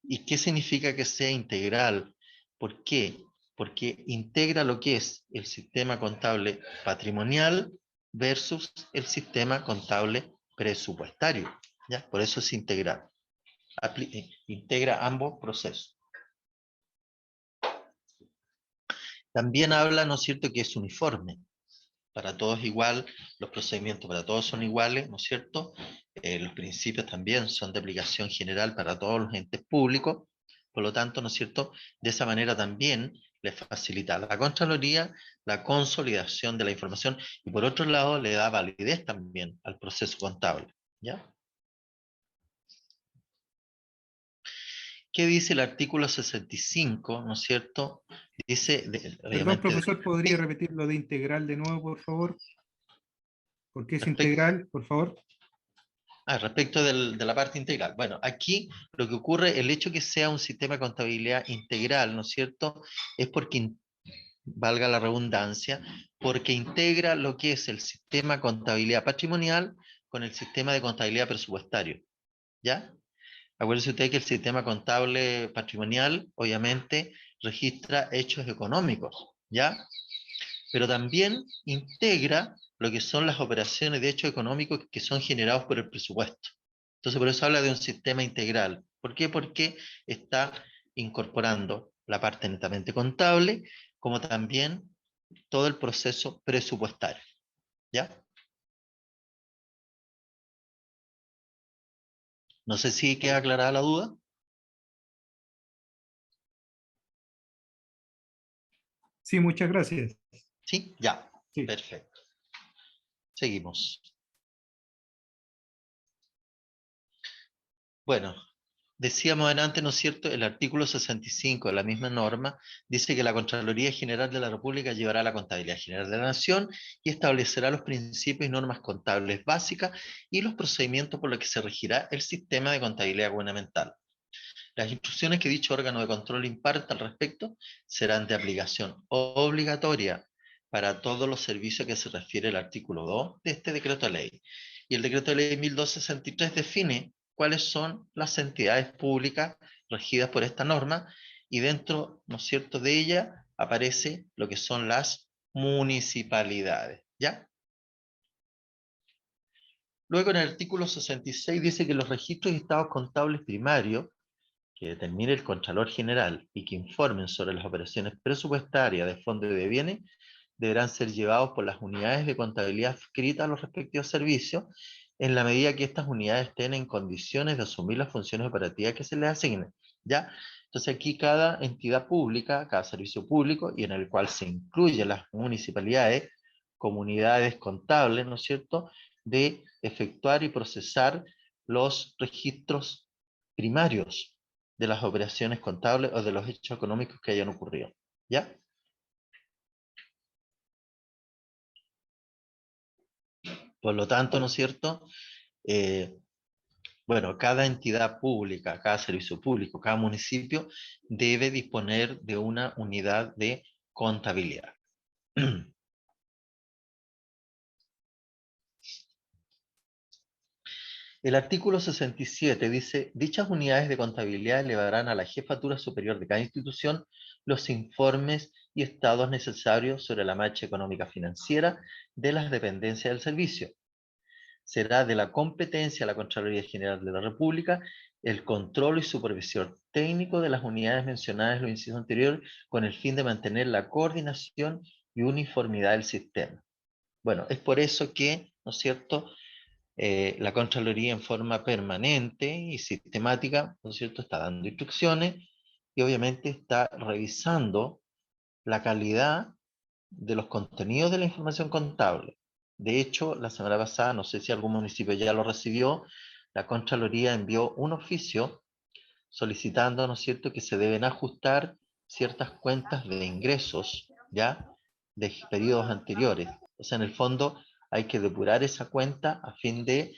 Speaker 2: ¿Y qué significa que sea integral? ¿Por qué? Porque integra lo que es el sistema contable patrimonial versus el sistema contable presupuestario, ¿ya? Por eso es integral. Integra ambos procesos. También habla, ¿no es cierto?, que es uniforme. Para todos igual, los procedimientos para todos son iguales, ¿no es cierto? Los principios también son de aplicación general para todos los entes públicos. Por lo tanto, ¿no es cierto?, de esa manera también le facilita a la Contraloría la consolidación de la información y por otro lado le da validez también al proceso contable, ¿ya? ¿Qué dice el artículo 65, ¿no es cierto? Dice,
Speaker 6: Perdón, profesor, ¿podría repetir lo de integral de nuevo, por favor? ¿Por qué es integral, por favor?
Speaker 2: Respecto de la parte integral. Bueno, aquí lo que ocurre, el hecho que sea un sistema de contabilidad integral, ¿no es cierto?, es porque, valga la redundancia, porque integra lo que es el sistema de contabilidad patrimonial con el sistema de contabilidad presupuestario, ¿ya? Acuérdense ustedes que el sistema contable patrimonial, obviamente, registra hechos económicos, ¿ya? Pero también integra lo que son las operaciones de hechos económicos que son generados por el presupuesto. Entonces, por eso habla de un sistema integral. ¿Por qué? Porque está incorporando la parte netamente contable, como también todo el proceso presupuestario. ¿Ya? No sé si queda aclarada la duda.
Speaker 6: Sí, muchas gracias.
Speaker 2: ¿Sí? Ya.
Speaker 6: Sí.
Speaker 2: Perfecto. Seguimos. Bueno, decíamos antes, ¿no es cierto?, el artículo 65 de la misma norma dice que la Contraloría General de la República llevará la contabilidad general de la Nación y establecerá los principios y normas contables básicas y los procedimientos por los que se regirá el sistema de contabilidad gubernamental. Las instrucciones que dicho órgano de control imparta al respecto serán de aplicación obligatoria para todos los servicios que se refiere el artículo 2 de este decreto de ley. Y el decreto de ley 1263 define cuáles son las entidades públicas regidas por esta norma y dentro, ¿no es cierto?, de ella aparece lo que son las municipalidades, ¿ya? Luego en el artículo 66 dice que los registros y estados contables primarios que determine el Contralor General y que informen sobre las operaciones presupuestarias de fondos y de bienes deberán ser llevados por las unidades de contabilidad adscritas a los respectivos servicios en la medida que estas unidades estén en condiciones de asumir las funciones operativas que se les asignen, ¿ya? Entonces aquí cada entidad pública, cada servicio público, y en el cual se incluyen las municipalidades, comunidades contables, ¿no es cierto?, de efectuar y procesar los registros primarios de las operaciones contables o de los hechos económicos que hayan ocurrido, ¿ya? Por lo tanto, ¿no es cierto?, bueno, cada entidad pública, cada servicio público, cada municipio debe disponer de una unidad de contabilidad. El artículo 67 dice, dichas unidades de contabilidad elevarán a la jefatura superior de cada institución los informes y estados necesarios sobre la marcha económica financiera de las dependencias del servicio. Será de la competencia de la Contraloría General de la República el control y supervisión técnico de las unidades mencionadas en los incisos anteriores con el fin de mantener la coordinación y uniformidad del sistema. Bueno, es por eso que, ¿no es cierto?, la Contraloría en forma permanente y sistemática, ¿no es cierto?, está dando instrucciones y obviamente está revisando la calidad de los contenidos de la información contable. De hecho, la semana pasada, no sé si algún municipio ya lo recibió, la Contraloría envió un oficio solicitando, ¿no es cierto?, que se deben ajustar ciertas cuentas de ingresos, ¿ya?, de periodos anteriores. O sea, en el fondo hay que depurar esa cuenta a fin de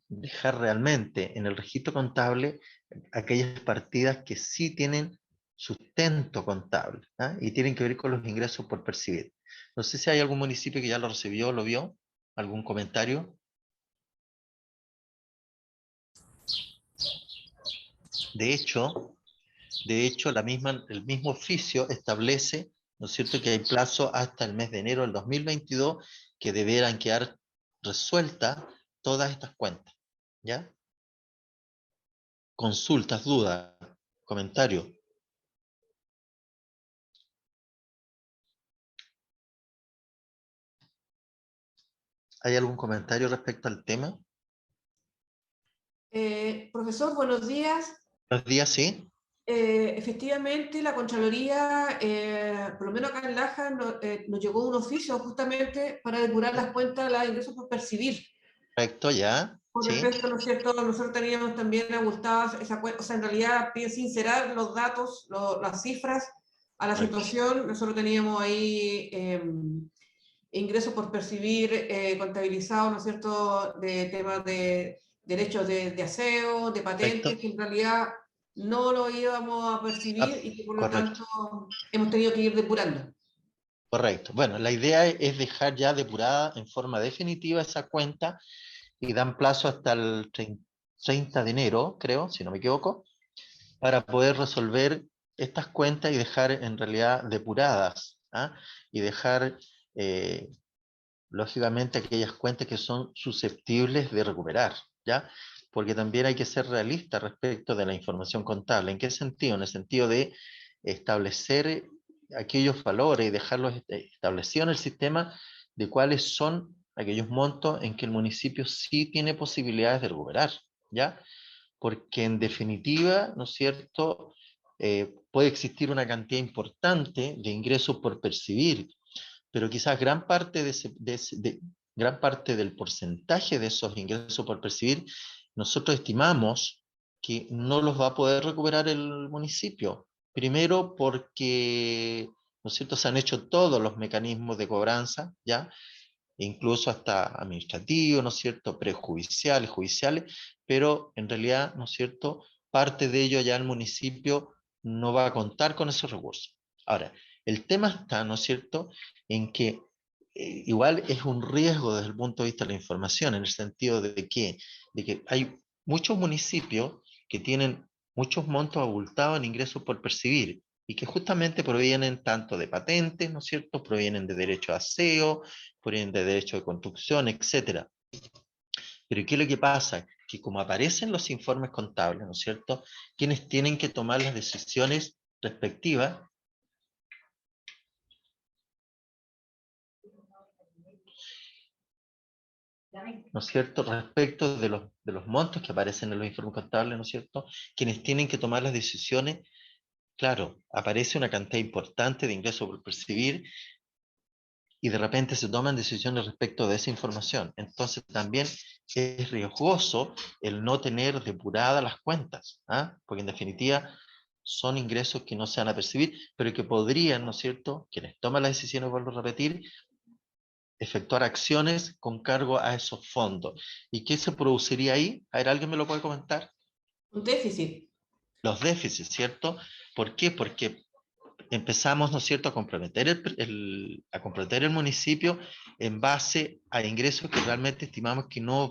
Speaker 2: dejar realmente en el registro contable aquellas partidas que sí tienen sustento contable, ¿ah? Y tienen que ver con los ingresos por percibir. No sé si hay algún municipio que ya lo recibió, lo vio, algún comentario. De hecho, el mismo oficio establece, ¿no es cierto?, que hay plazo hasta el mes de enero del 2022 que deberán quedar resueltas todas estas cuentas, ¿ya? Consultas, dudas, comentarios. ¿Hay algún comentario respecto al tema?
Speaker 7: Profesor, buenos días.
Speaker 2: Buenos días, sí.
Speaker 7: Efectivamente, la Contraloría, por lo menos acá en Laja, nos llegó un oficio justamente para depurar las cuentas de los ingresos por percibir.
Speaker 2: Correcto, ya.
Speaker 7: Con
Speaker 2: Sí.
Speaker 7: respecto, ¿no es cierto? Nosotros teníamos también abultadas esa cuenta, o sea, en realidad piden sincerar los datos, las cifras a la
Speaker 2: Correcto.
Speaker 7: situación. Nosotros teníamos ahí ingresos por percibir contabilizados, ¿no es cierto?, de temas de derechos de aseo, de patentes,
Speaker 2: Correcto.
Speaker 7: que en realidad no lo íbamos a percibir y que por lo
Speaker 2: Correcto.
Speaker 7: tanto hemos tenido que ir depurando.
Speaker 2: Correcto. Bueno, la idea es dejar ya depurada en forma definitiva esa cuenta y dan plazo hasta el 30 de enero, creo, si no me equivoco, para poder resolver estas cuentas y dejar en realidad depuradas, ¿ah? Y dejar, lógicamente, aquellas cuentas que son susceptibles de recuperar, ¿ya? Porque también hay que ser realista respecto de la información contable. ¿En qué sentido? En el sentido de establecer aquellos valores y dejarlos establecidos en el sistema de cuáles son aquellos montos en que el municipio sí tiene posibilidades de recuperar, ¿ya? Porque en definitiva, ¿no es cierto?, puede existir una cantidad importante de ingresos por percibir, pero quizás gran parte gran parte del porcentaje de esos ingresos por percibir, nosotros estimamos que no los va a poder recuperar el municipio. Primero porque, ¿no es cierto?, se han hecho todos los mecanismos de cobranza, ¿ya?, incluso hasta administrativos, ¿no es cierto?, prejudiciales, judiciales, pero en realidad, ¿no es cierto?, parte de ello ya el municipio no va a contar con esos recursos. Ahora, el tema está, ¿no es cierto?, en que igual es un riesgo desde el punto de vista de la información, en el sentido de que hay muchos municipios que tienen muchos montos abultados en ingresos por percibir, y que justamente provienen tanto de patentes, ¿no es cierto?, provienen de derecho a aseo, provienen de derecho de construcción, etc. Pero ¿qué es lo que pasa? Que como aparecen los informes contables, ¿no es cierto?, quienes tienen que tomar las decisiones respectivas, ¿no es cierto?, respecto de los montos que aparecen en los informes contables, ¿no es cierto?, quienes tienen que tomar las decisiones, claro, aparece una cantidad importante de ingresos por percibir, y de repente se toman decisiones respecto de esa información. Entonces también es riesgoso el no tener depuradas las cuentas, ¿ah? Porque en definitiva son ingresos que no se van a percibir, pero que podrían, ¿no es cierto?, quienes toman las decisiones, vuelvo a repetir, efectuar acciones con cargo a esos fondos. ¿Y qué se produciría ahí? A ver, ¿alguien me lo puede comentar?
Speaker 7: Un déficit.
Speaker 2: Los déficits, ¿cierto? ¿Por qué? Porque empezamos, ¿no es cierto?, a comprometer el municipio en base a ingresos que realmente estimamos que no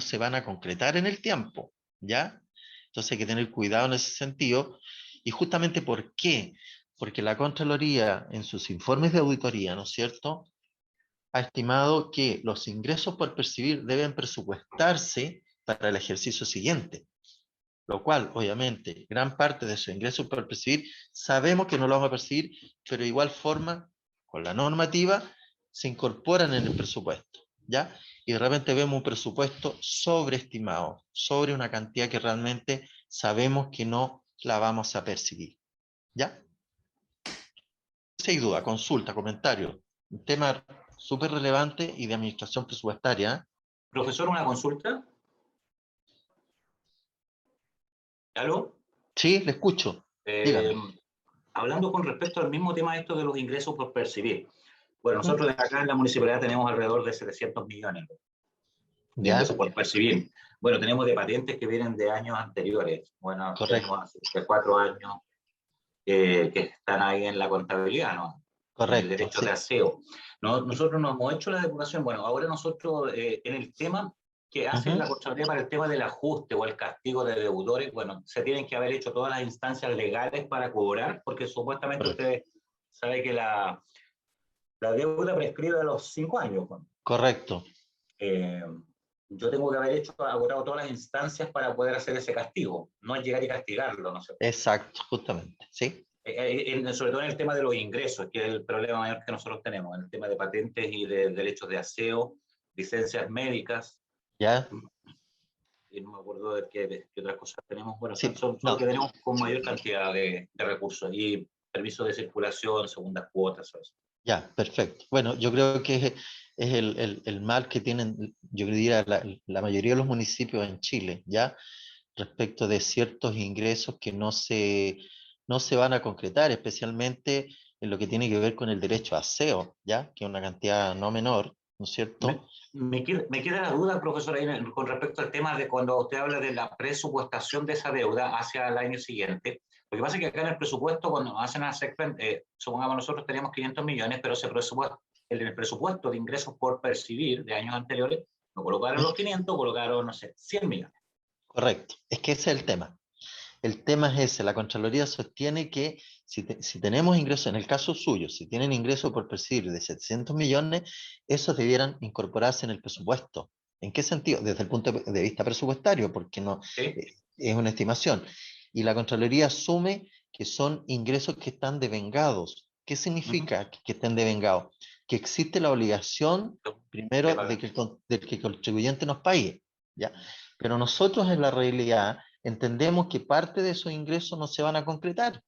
Speaker 2: se van a concretar en el tiempo, ¿ya? Entonces hay que tener cuidado en ese sentido. Y justamente ¿por qué? Porque la Contraloría en sus informes de auditoría, ¿no es cierto?, ha estimado que los ingresos por percibir deben presupuestarse para el ejercicio siguiente. Lo cual, obviamente, gran parte de su ingreso por percibir, sabemos que no lo vamos a percibir, pero de igual forma, con la normativa, se incorporan en el presupuesto, ¿ya? Y de repente vemos un presupuesto sobreestimado, sobre una cantidad que realmente sabemos que no la vamos a percibir, ¿ya? Si hay duda, consulta, comentario, un tema súper relevante y de administración presupuestaria, ¿eh?
Speaker 4: Profesor, una consulta. ¿Aló?
Speaker 2: Sí, le escucho. Dígame.
Speaker 4: Hablando con respecto al mismo tema esto de los ingresos por percibir. Bueno, nosotros acá en la municipalidad tenemos alrededor de 700 millones de ingresos por percibir. Bueno, tenemos de patentes que vienen de años anteriores. Bueno, tenemos hace 4 años que están ahí en la contabilidad, ¿no?
Speaker 2: Correcto.
Speaker 4: En el derecho de aseo. Nosotros nos hemos hecho la depuración. Bueno, ahora nosotros en el tema que hace la Contraloría para el tema del ajuste o el castigo de deudores, bueno, se tienen que haber hecho todas las instancias legales para cobrar, porque supuestamente ustedes saben que la deuda prescribe a los 5 años. ¿No?
Speaker 2: Correcto.
Speaker 4: Yo tengo que haber agotado todas las instancias para poder hacer ese castigo, no llegar y castigarlo, ¿no sé?
Speaker 2: Exacto, justamente, sí.
Speaker 4: Sobre todo en el tema de los ingresos, que es el problema mayor que nosotros tenemos, en el tema de patentes y de derechos de aseo, licencias médicas.
Speaker 2: Ya.
Speaker 4: Y no me acuerdo de qué otras cosas tenemos. Bueno,
Speaker 2: sí,
Speaker 4: son los que tenemos con mayor cantidad de recursos y permisos de circulación, segundas cuotas. Eso.
Speaker 2: Ya, perfecto. Bueno, yo creo que es el mal que tienen, yo diría, la mayoría de los municipios en Chile, ¿ya? Respecto de ciertos ingresos que no se van a concretar, especialmente en lo que tiene que ver con el derecho a aseo, ¿ya? Que es una cantidad no menor, ¿no es cierto?
Speaker 4: Me queda la duda, profesor, ahí con respecto al tema de cuando usted habla de la presupuestación de esa deuda hacia el año siguiente. Lo que pasa es que acá en el presupuesto, cuando hacen a SECPEN, supongamos nosotros teníamos 500 millones, pero en el presupuesto de ingresos por percibir de años anteriores, no colocaron los 500, colocaron, no sé, 100 millones.
Speaker 2: Correcto, es que ese es el tema. El tema es ese, la Contraloría sostiene que si tenemos ingresos, en el caso suyo, si tienen ingresos por percibir de 700 millones, esos debieran incorporarse en el presupuesto. ¿En qué sentido? Desde el punto de vista presupuestario, porque no es una estimación. Y la Contraloría asume que son ingresos que están devengados. ¿Qué significa que estén devengados? Que existe la obligación, primero, de que el contribuyente nos pague, ¿ya? Pero nosotros en la realidad entendemos que parte de esos ingresos no se van a concretar.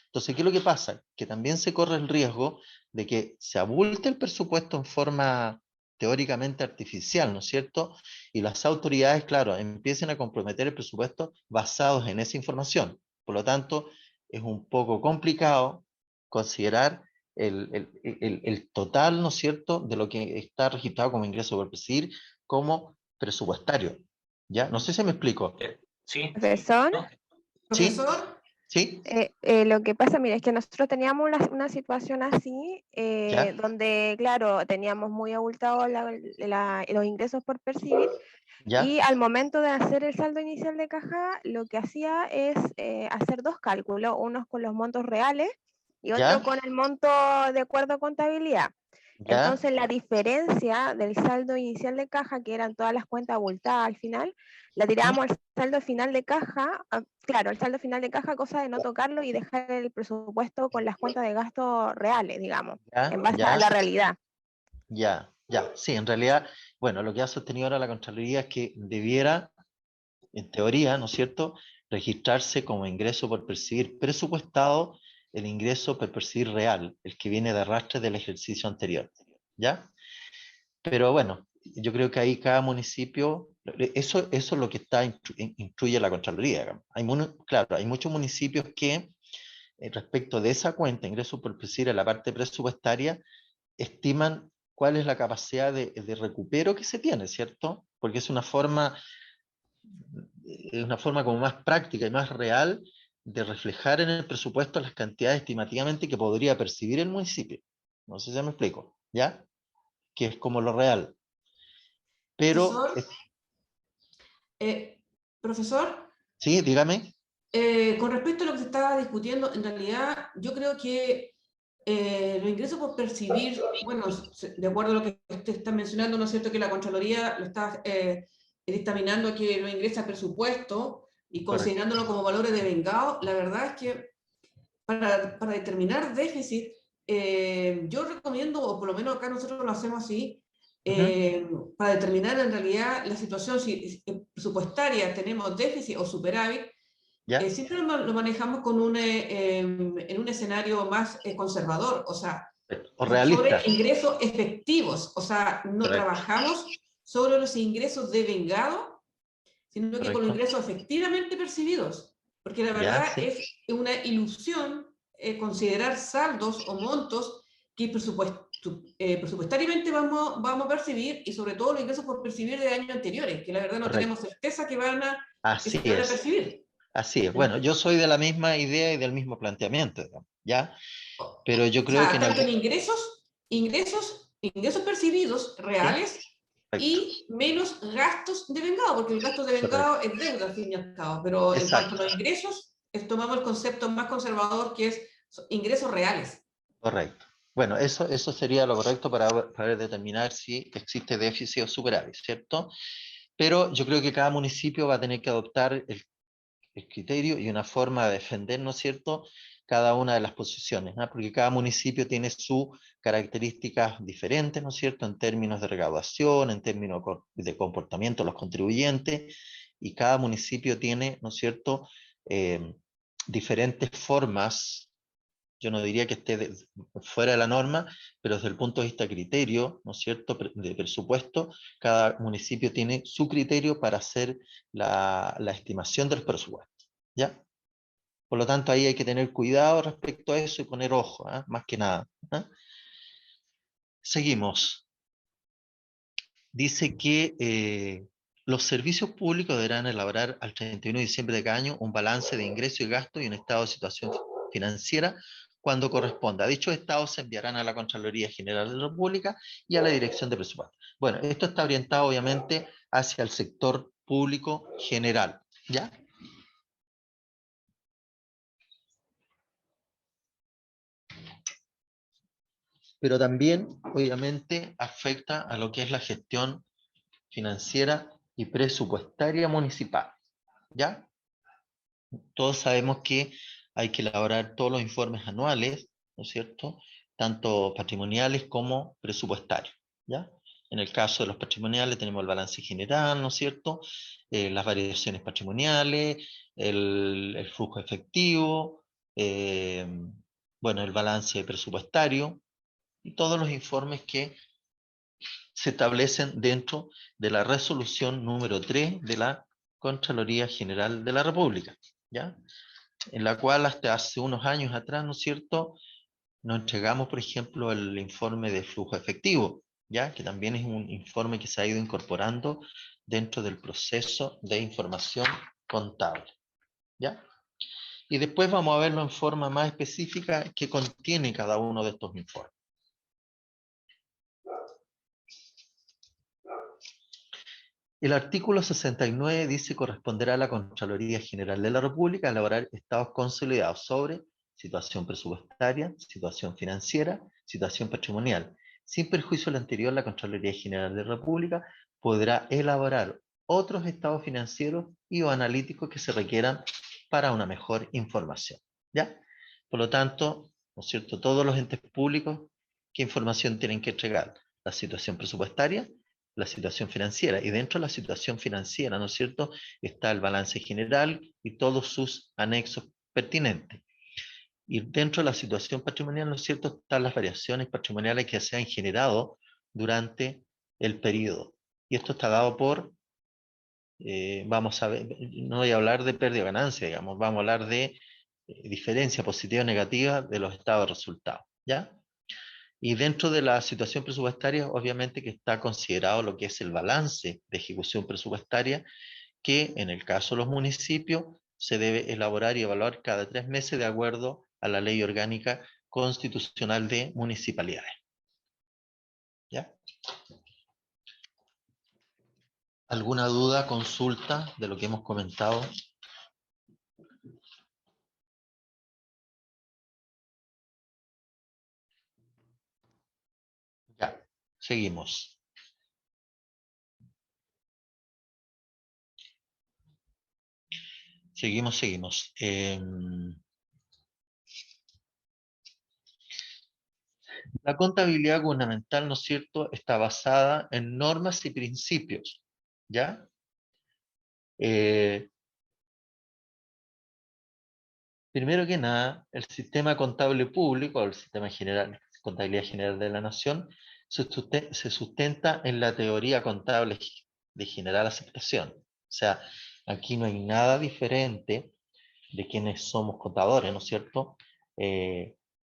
Speaker 2: Entonces, ¿qué es lo que pasa? Que también se corre el riesgo de que se abulte el presupuesto en forma teóricamente artificial, ¿no es cierto? Y las autoridades, claro, empiecen a comprometer el presupuesto basados en esa información. Por lo tanto, es un poco complicado considerar el total, ¿no es cierto?, de lo que está registrado como ingreso por percibir como presupuestario. ¿Ya? No sé si me explico.
Speaker 4: Sí.
Speaker 5: ¿Profesor?
Speaker 7: ¿Profesor?
Speaker 2: ¿Sí?
Speaker 5: Lo que pasa, mira, es que nosotros teníamos una situación así, donde, claro, teníamos muy abultados los ingresos por percibir,
Speaker 2: ¿Ya?
Speaker 5: y al momento de hacer el saldo inicial de caja, lo que hacía es hacer 2 cálculos, uno con los montos reales y otro con el monto de acuerdo a contabilidad.
Speaker 2: ¿Ya?
Speaker 5: Entonces, la diferencia del saldo inicial de caja, que eran todas las cuentas abultadas al final, la tirábamos al saldo final de caja, claro, el saldo final de caja, cosa de no tocarlo y dejar el presupuesto con las cuentas de gastos reales, digamos, en base a la realidad.
Speaker 2: Ya. Sí, en realidad, bueno, lo que ha sostenido ahora la Contraloría es que debiera, en teoría, ¿no es cierto?, registrarse como ingreso por percibir presupuestado el ingreso por percibir real, el que viene de arrastre del ejercicio anterior, ¿ya? Pero bueno, yo creo que ahí cada municipio, eso es lo que instruye la Contraloría. Claro, hay muchos municipios que respecto de esa cuenta, ingreso por percibir en la parte presupuestaria, estiman cuál es la capacidad de recupero que se tiene, ¿cierto? Porque es una forma como más práctica y más real de reflejar en el presupuesto las cantidades estimativamente que podría percibir el municipio. No sé si me explico, ¿ya? Que es como lo real. Pero...
Speaker 7: Profesor.
Speaker 2: Sí, dígame.
Speaker 7: Con respecto a lo que se estaba discutiendo, en realidad yo creo que los ingresos por percibir, bueno, de acuerdo a lo que usted está mencionando, ¿no es cierto?, que la Contraloría lo está dictaminando que lo ingresa al presupuesto y considerándolo como valores devengados. La verdad es que para determinar déficit, yo recomiendo, o por lo menos acá nosotros lo hacemos así, para determinar en realidad la situación si presupuestaria tenemos déficit o superávit, siempre lo manejamos con en un escenario más conservador, o sea, sobre ingresos efectivos, o sea, no trabajamos sobre los ingresos devengados, sino que con los ingresos efectivamente percibidos, porque la verdad es una ilusión considerar saldos o montos que presupuestariamente vamos a percibir, y sobre todo los ingresos por percibir de años anteriores, que la verdad no
Speaker 2: Correcto.
Speaker 7: tenemos certeza que van a, que
Speaker 2: Así
Speaker 7: se van a
Speaker 2: es.
Speaker 7: percibir.
Speaker 2: Así es. Bueno, yo soy de la misma idea y del mismo planteamiento, digamos, ¿ya? Pero yo
Speaker 7: O
Speaker 2: creo
Speaker 7: sea,
Speaker 2: que en
Speaker 7: tanto en
Speaker 2: algún...
Speaker 7: ingresos percibidos reales y menos gastos de vengado, porque el gasto de vengado es deuda al fin y al cabo, pero en
Speaker 2: Exacto.
Speaker 7: cuanto a los ingresos, tomamos el concepto más conservador que es ingresos reales.
Speaker 2: Correcto. Bueno, eso sería lo correcto para determinar si existe déficit o superávit, ¿cierto? Pero yo creo que cada municipio va a tener que adoptar el criterio y una forma de defender, ¿no es cierto?, cada una de las posiciones, ¿no? Porque cada municipio tiene sus características diferentes, ¿no es cierto?, en términos de recaudación, en términos de comportamiento de los contribuyentes, y cada municipio tiene, ¿no es cierto?, diferentes formas. Yo no diría que esté fuera de la norma, pero desde el punto de vista de criterio, ¿no es cierto?, de presupuesto, cada municipio tiene su criterio para hacer la estimación del presupuesto, ¿ya? Por lo tanto, ahí hay que tener cuidado respecto a eso y poner ojo, más que nada. Seguimos. Dice que los servicios públicos deberán elaborar al 31 de diciembre de cada año un balance de ingresos y gastos y un estado de situación financiera cuando corresponda. Dichos estados se enviarán a la Contraloría General de la República y a la Dirección de Presupuesto. Bueno, esto está orientado obviamente hacia el sector público general, ¿ya? Pero también, obviamente, afecta a lo que es la gestión financiera y presupuestaria municipal, ¿ya? Todos sabemos que hay que elaborar todos los informes anuales, ¿no es cierto?, tanto patrimoniales como presupuestarios, ¿ya? En el caso de los patrimoniales tenemos el balance general, ¿no es cierto?, las variaciones patrimoniales, el flujo efectivo, bueno, el balance presupuestario y todos los informes que se establecen dentro de la resolución número 3 de la Contraloría General de la República, ¿ya? En la cual hasta hace unos años atrás, ¿no es cierto?, nos entregamos, por ejemplo, el informe de flujo efectivo, ¿ya? Que también es un informe que se ha ido incorporando dentro del proceso de información contable, ¿ya? Y después vamos a verlo en forma más específica que contiene cada uno de estos informes. El artículo 69 dice: corresponderá a la Contraloría General de la República elaborar estados consolidados sobre situación presupuestaria, situación financiera, situación patrimonial. Sin perjuicio de lo anterior, la Contraloría General de la República podrá elaborar otros estados financieros y o analíticos que se requieran para una mejor información, ¿ya? Por lo tanto, ¿no es cierto?, todos los entes públicos, ¿qué información tienen que entregar? La situación presupuestaria, la situación financiera, y dentro de la situación financiera, ¿no es cierto?, está el balance general y todos sus anexos pertinentes. Y dentro de la situación patrimonial, ¿no es cierto?, están las variaciones patrimoniales que se han generado durante el periodo. Y esto está dado por, vamos a ver, no voy a hablar de pérdida o ganancia, digamos, vamos a hablar de diferencia positiva o negativa de los estados de resultados, ¿ya? Y dentro de la situación presupuestaria, obviamente que está considerado lo que es el balance de ejecución presupuestaria, que en el caso de los municipios se debe elaborar y evaluar cada 3 meses de acuerdo a la Ley Orgánica Constitucional de Municipalidades. ¿Ya? ¿Alguna duda, consulta de lo que hemos comentado? Ya, seguimos. Seguimos. La contabilidad gubernamental, ¿no es cierto?, está basada en normas y principios, ¿ya? Primero que nada, el sistema contable público, o el sistema general, contabilidad general de la nación, se sustenta en la teoría contable de general aceptación. O sea, aquí no hay nada diferente de quienes somos contadores, ¿no es cierto?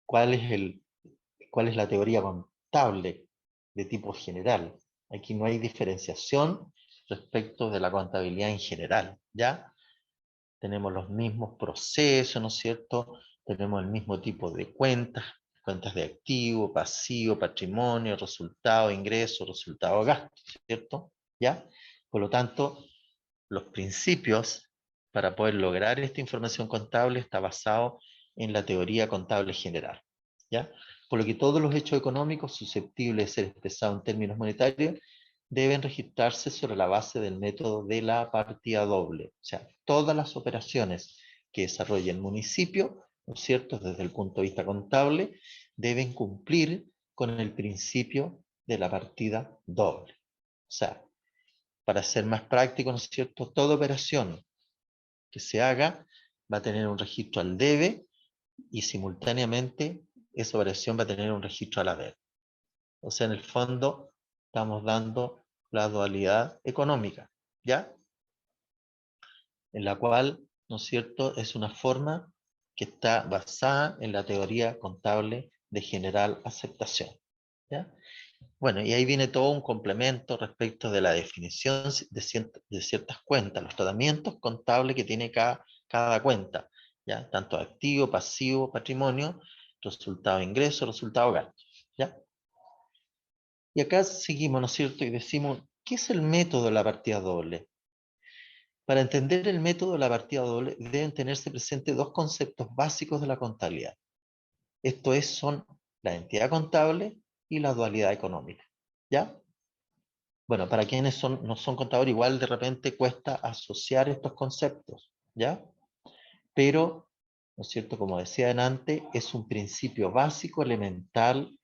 Speaker 2: ¿Cuál es la teoría contable de tipo general. Aquí no hay diferenciación respecto de la contabilidad en general, ¿ya? Tenemos los mismos procesos, ¿no es cierto? Tenemos el mismo tipo de cuentas, cuentas de activo, pasivo, patrimonio, resultado, ingreso, resultado, gasto, ¿cierto? ¿Ya? Por lo tanto, los principios para poder lograr esta información contable está basado en la teoría contable general, ¿ya? Por lo que todos los hechos económicos susceptibles de ser expresados en términos monetarios deben registrarse sobre la base del método de la partida doble. O sea, todas las operaciones que desarrolle el municipio, ¿no es cierto?, desde el punto de vista contable, deben cumplir con el principio de la partida doble. O sea, para ser más práctico, ¿no es cierto?, toda operación que se haga va a tener un registro al debe y simultáneamente esa operación va a tener un registro al haber. O sea, en el fondo estamos dando la dualidad económica, ¿ya? En la cual, ¿no es cierto?, es una forma que está basada en la teoría contable de general aceptación, ¿ya? Bueno, y ahí viene todo un complemento respecto de la definición de ciertas cuentas, los tratamientos contables que tiene cada cuenta, ¿ya? Tanto activo, pasivo, patrimonio, resultado de ingreso, resultado de gasto, ¿ya? Y acá seguimos, ¿no es cierto? Y decimos, ¿qué es el método de la partida doble? Para entender el método de la partida doble deben tenerse presentes dos conceptos básicos de la contabilidad. Esto es, son la entidad contable y la dualidad económica, ¿ya? Bueno, para quienes no son contadores, igual de repente cuesta asociar estos conceptos, ¿ya? Pero, ¿no es cierto? Como decía antes, es un principio básico, elemental,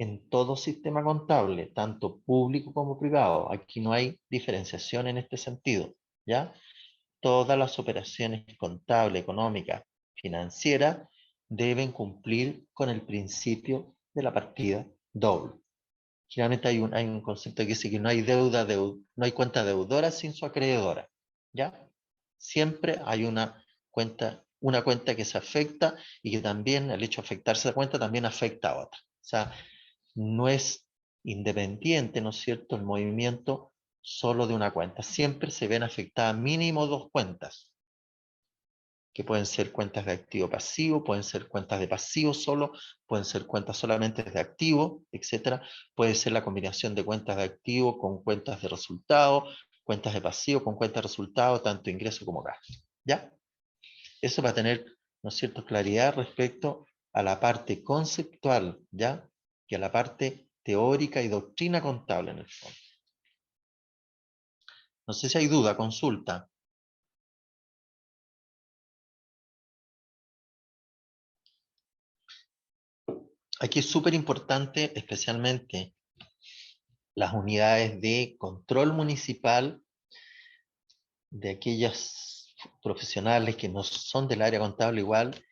Speaker 2: en todo sistema contable, tanto público como privado. Aquí no hay diferenciación en este sentido, ¿ya? Todas las operaciones contables, económicas, financieras, deben cumplir con el principio de la partida doble. Generalmente hay un concepto que dice que no hay no hay cuenta deudora sin su acreedora, ¿ya? Siempre hay una cuenta que se afecta y que también el hecho de afectarse a la cuenta también afecta a otra. O sea, no es independiente, ¿no es cierto?, el movimiento solo de una cuenta. Siempre se ven afectadas mínimo dos cuentas, que pueden ser cuentas de activo pasivo, pueden ser cuentas de pasivo solo, pueden ser cuentas solamente de activo, etc. Puede ser la combinación de cuentas de activo con cuentas de resultado, cuentas de pasivo con cuentas de resultado, tanto ingreso como gasto, ¿ya? Eso va a tener, ¿no es cierto?, claridad respecto a la parte conceptual, ¿ya?, y a la parte teórica y doctrina contable en el fondo. No sé si hay duda, consulta. Aquí es súper importante, especialmente las unidades de control municipal, de aquellas profesionales que no son del área contable igual,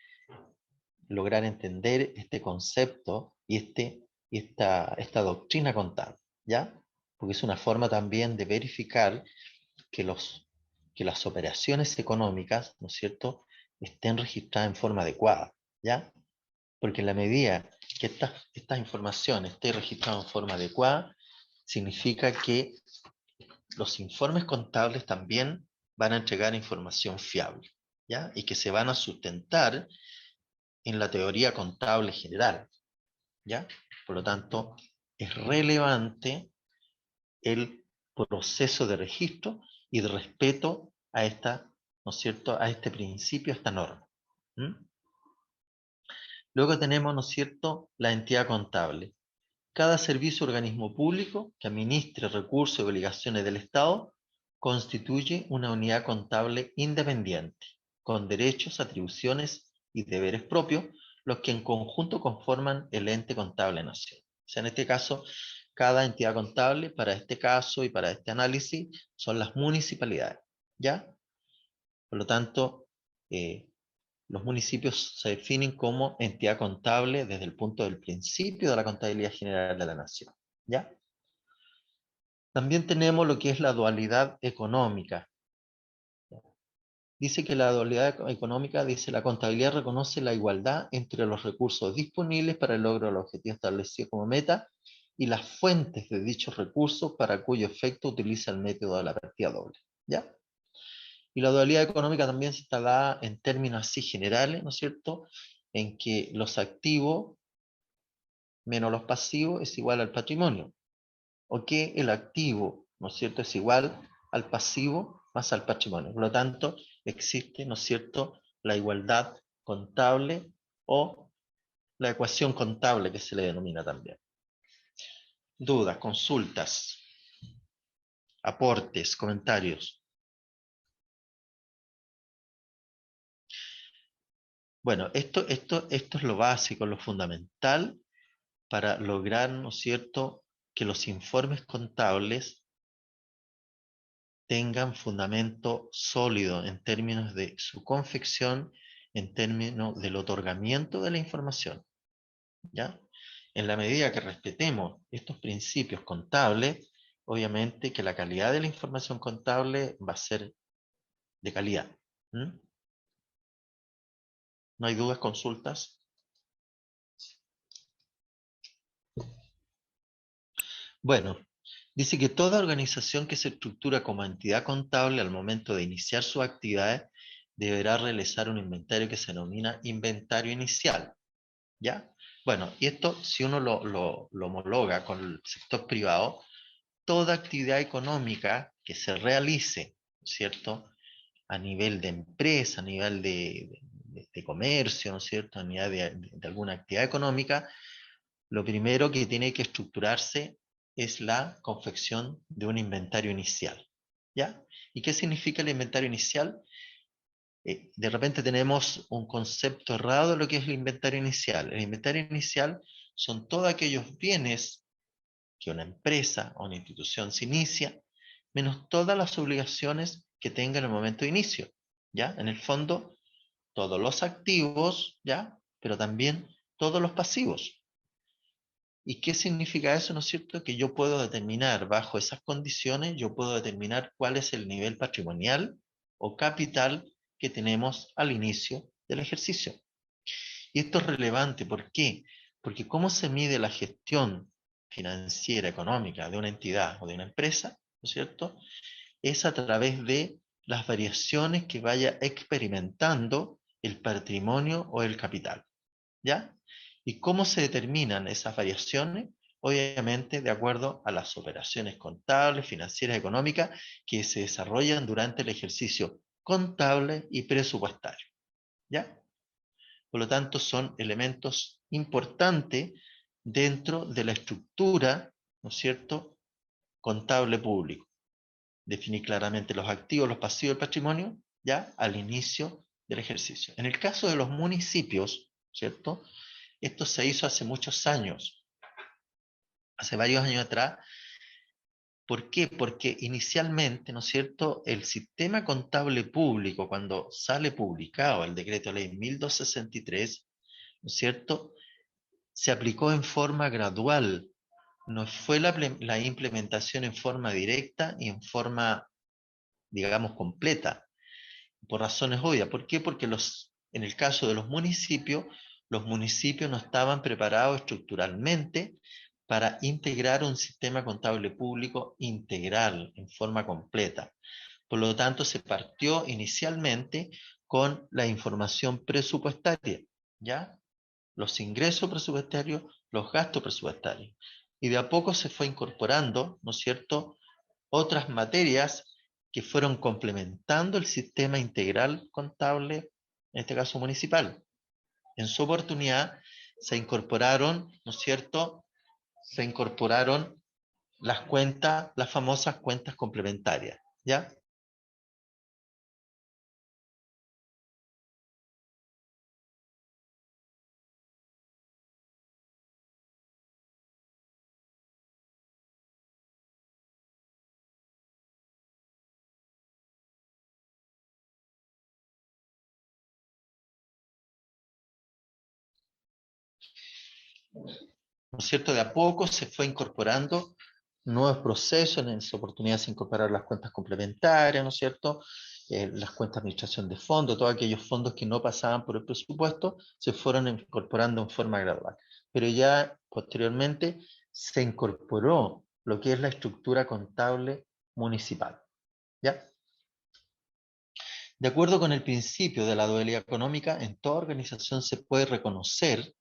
Speaker 2: lograr entender este concepto y esta doctrina contable, ¿ya? Porque es una forma también de verificar que las operaciones económicas, ¿no es cierto?, estén registradas en forma adecuada, ¿ya? Porque en la medida que esta información esté registrada en forma adecuada, significa que los informes contables también van a entregar información fiable, ¿ya? Y que se van a sustentar en la teoría contable general, ¿ya? Por lo tanto, es relevante el proceso de registro y de respeto a ¿no es cierto?, a este principio, a esta norma. Luego tenemos, ¿no es cierto?, la entidad contable. Cada servicio o organismo público que administre recursos y obligaciones del Estado constituye una unidad contable independiente, con derechos, atribuciones y deberes propios, los que en conjunto conforman el ente contable nacional. O sea, en este caso, cada entidad contable, para este caso y para este análisis, son las municipalidades, ¿ya? Por lo tanto, los municipios se definen como entidad contable desde el punto del principio de la contabilidad general de la nación, ¿ya? También tenemos lo que es la dualidad económica. dice que la dualidad económica, dice, la contabilidad reconoce la igualdad entre los recursos disponibles para el logro del objetivo establecido como meta y las fuentes de dichos recursos para cuyo efecto utiliza el método de la partida doble. ¿Ya? Y la dualidad económica también se está dada en términos así generales, ¿no es cierto?, en que los activos menos los pasivos es igual al patrimonio, o que el activo, ¿no es cierto?, es igual al pasivo más al patrimonio. Por lo tanto, existe, ¿no es cierto?, la igualdad contable o la ecuación contable que se le denomina también. Dudas, consultas, aportes, comentarios. Bueno, esto es lo básico, lo fundamental para lograr, ¿no es cierto?, que los informes contables tengan fundamento sólido en términos de su confección, en términos del otorgamiento de la información. ¿Ya? En la medida que respetemos estos principios contables, obviamente que la calidad de la información contable va a ser de calidad. ¿Mm? ¿No hay dudas, consultas? Bueno, dice que toda organización que se estructura como entidad contable al momento de iniciar sus actividades deberá realizar un inventario que se denomina inventario inicial. ¿Ya? Bueno, y esto, si uno lo homologa con el sector privado, toda actividad económica que se realice, ¿cierto?, a nivel de empresa, a nivel de comercio, ¿no es cierto?, a nivel de alguna actividad económica, lo primero que tiene que estructurarse es la confección de un inventario inicial. ¿Ya? ¿Y qué significa el inventario inicial? De repente tenemos un concepto errado de lo que es el inventario inicial. El inventario inicial son todos aquellos bienes que una empresa o una institución se inicia, menos todas las obligaciones que tenga en el momento de inicio. ¿Ya? En el fondo, todos los activos, ¿ya?, pero también todos los pasivos. ¿Y qué significa eso? ¿No es cierto? Que yo puedo determinar, bajo esas condiciones, yo puedo determinar cuál es el nivel patrimonial o capital que tenemos al inicio del ejercicio. Y esto es relevante, ¿por qué? Porque cómo se mide la gestión financiera, económica de una entidad o de una empresa, ¿no es cierto?, es a través de las variaciones que vaya experimentando el patrimonio o el capital. ¿Ya? ¿Y cómo se determinan esas variaciones? Obviamente de acuerdo a las operaciones contables, financieras, económicas que se desarrollan durante el ejercicio contable y presupuestario. ¿Ya? Por lo tanto, son elementos importantes dentro de la estructura, ¿no es cierto?, contable público. Definir claramente los activos, los pasivos, el patrimonio, ya al inicio del ejercicio. En el caso de los municipios, ¿cierto?, esto se hizo hace muchos años, hace varios años atrás. ¿Por qué? Porque inicialmente, ¿no es cierto?, el sistema contable público, cuando sale publicado el decreto ley 1263, ¿no es cierto?, se aplicó en forma gradual, no fue la implementación en forma directa y en forma, digamos, completa, por razones obvias. ¿Por qué? Porque en el caso de los municipios no estaban preparados estructuralmente para integrar un sistema contable público integral, en forma completa. Por lo tanto, se partió inicialmente con la información presupuestaria, ¿ya? Los ingresos presupuestarios, los gastos presupuestarios. Y de a poco se fue incorporando, ¿no es cierto?, otras materias que fueron complementando el sistema integral contable, en este caso municipal. En su oportunidad se incorporaron, ¿no es cierto?, se incorporaron las cuentas, las famosas cuentas complementarias, ¿ya? ¿No es cierto? De a poco se fue incorporando nuevos procesos, en su oportunidad se incorporaron las cuentas complementarias, ¿no es cierto? las cuentas de administración de fondos, todos aquellos fondos que no pasaban por el presupuesto, se fueron incorporando en forma gradual. Pero ya posteriormente se incorporó lo que es la estructura contable municipal. ¿Ya? De acuerdo con el principio de la dualidad económica, en toda organización se puede reconocer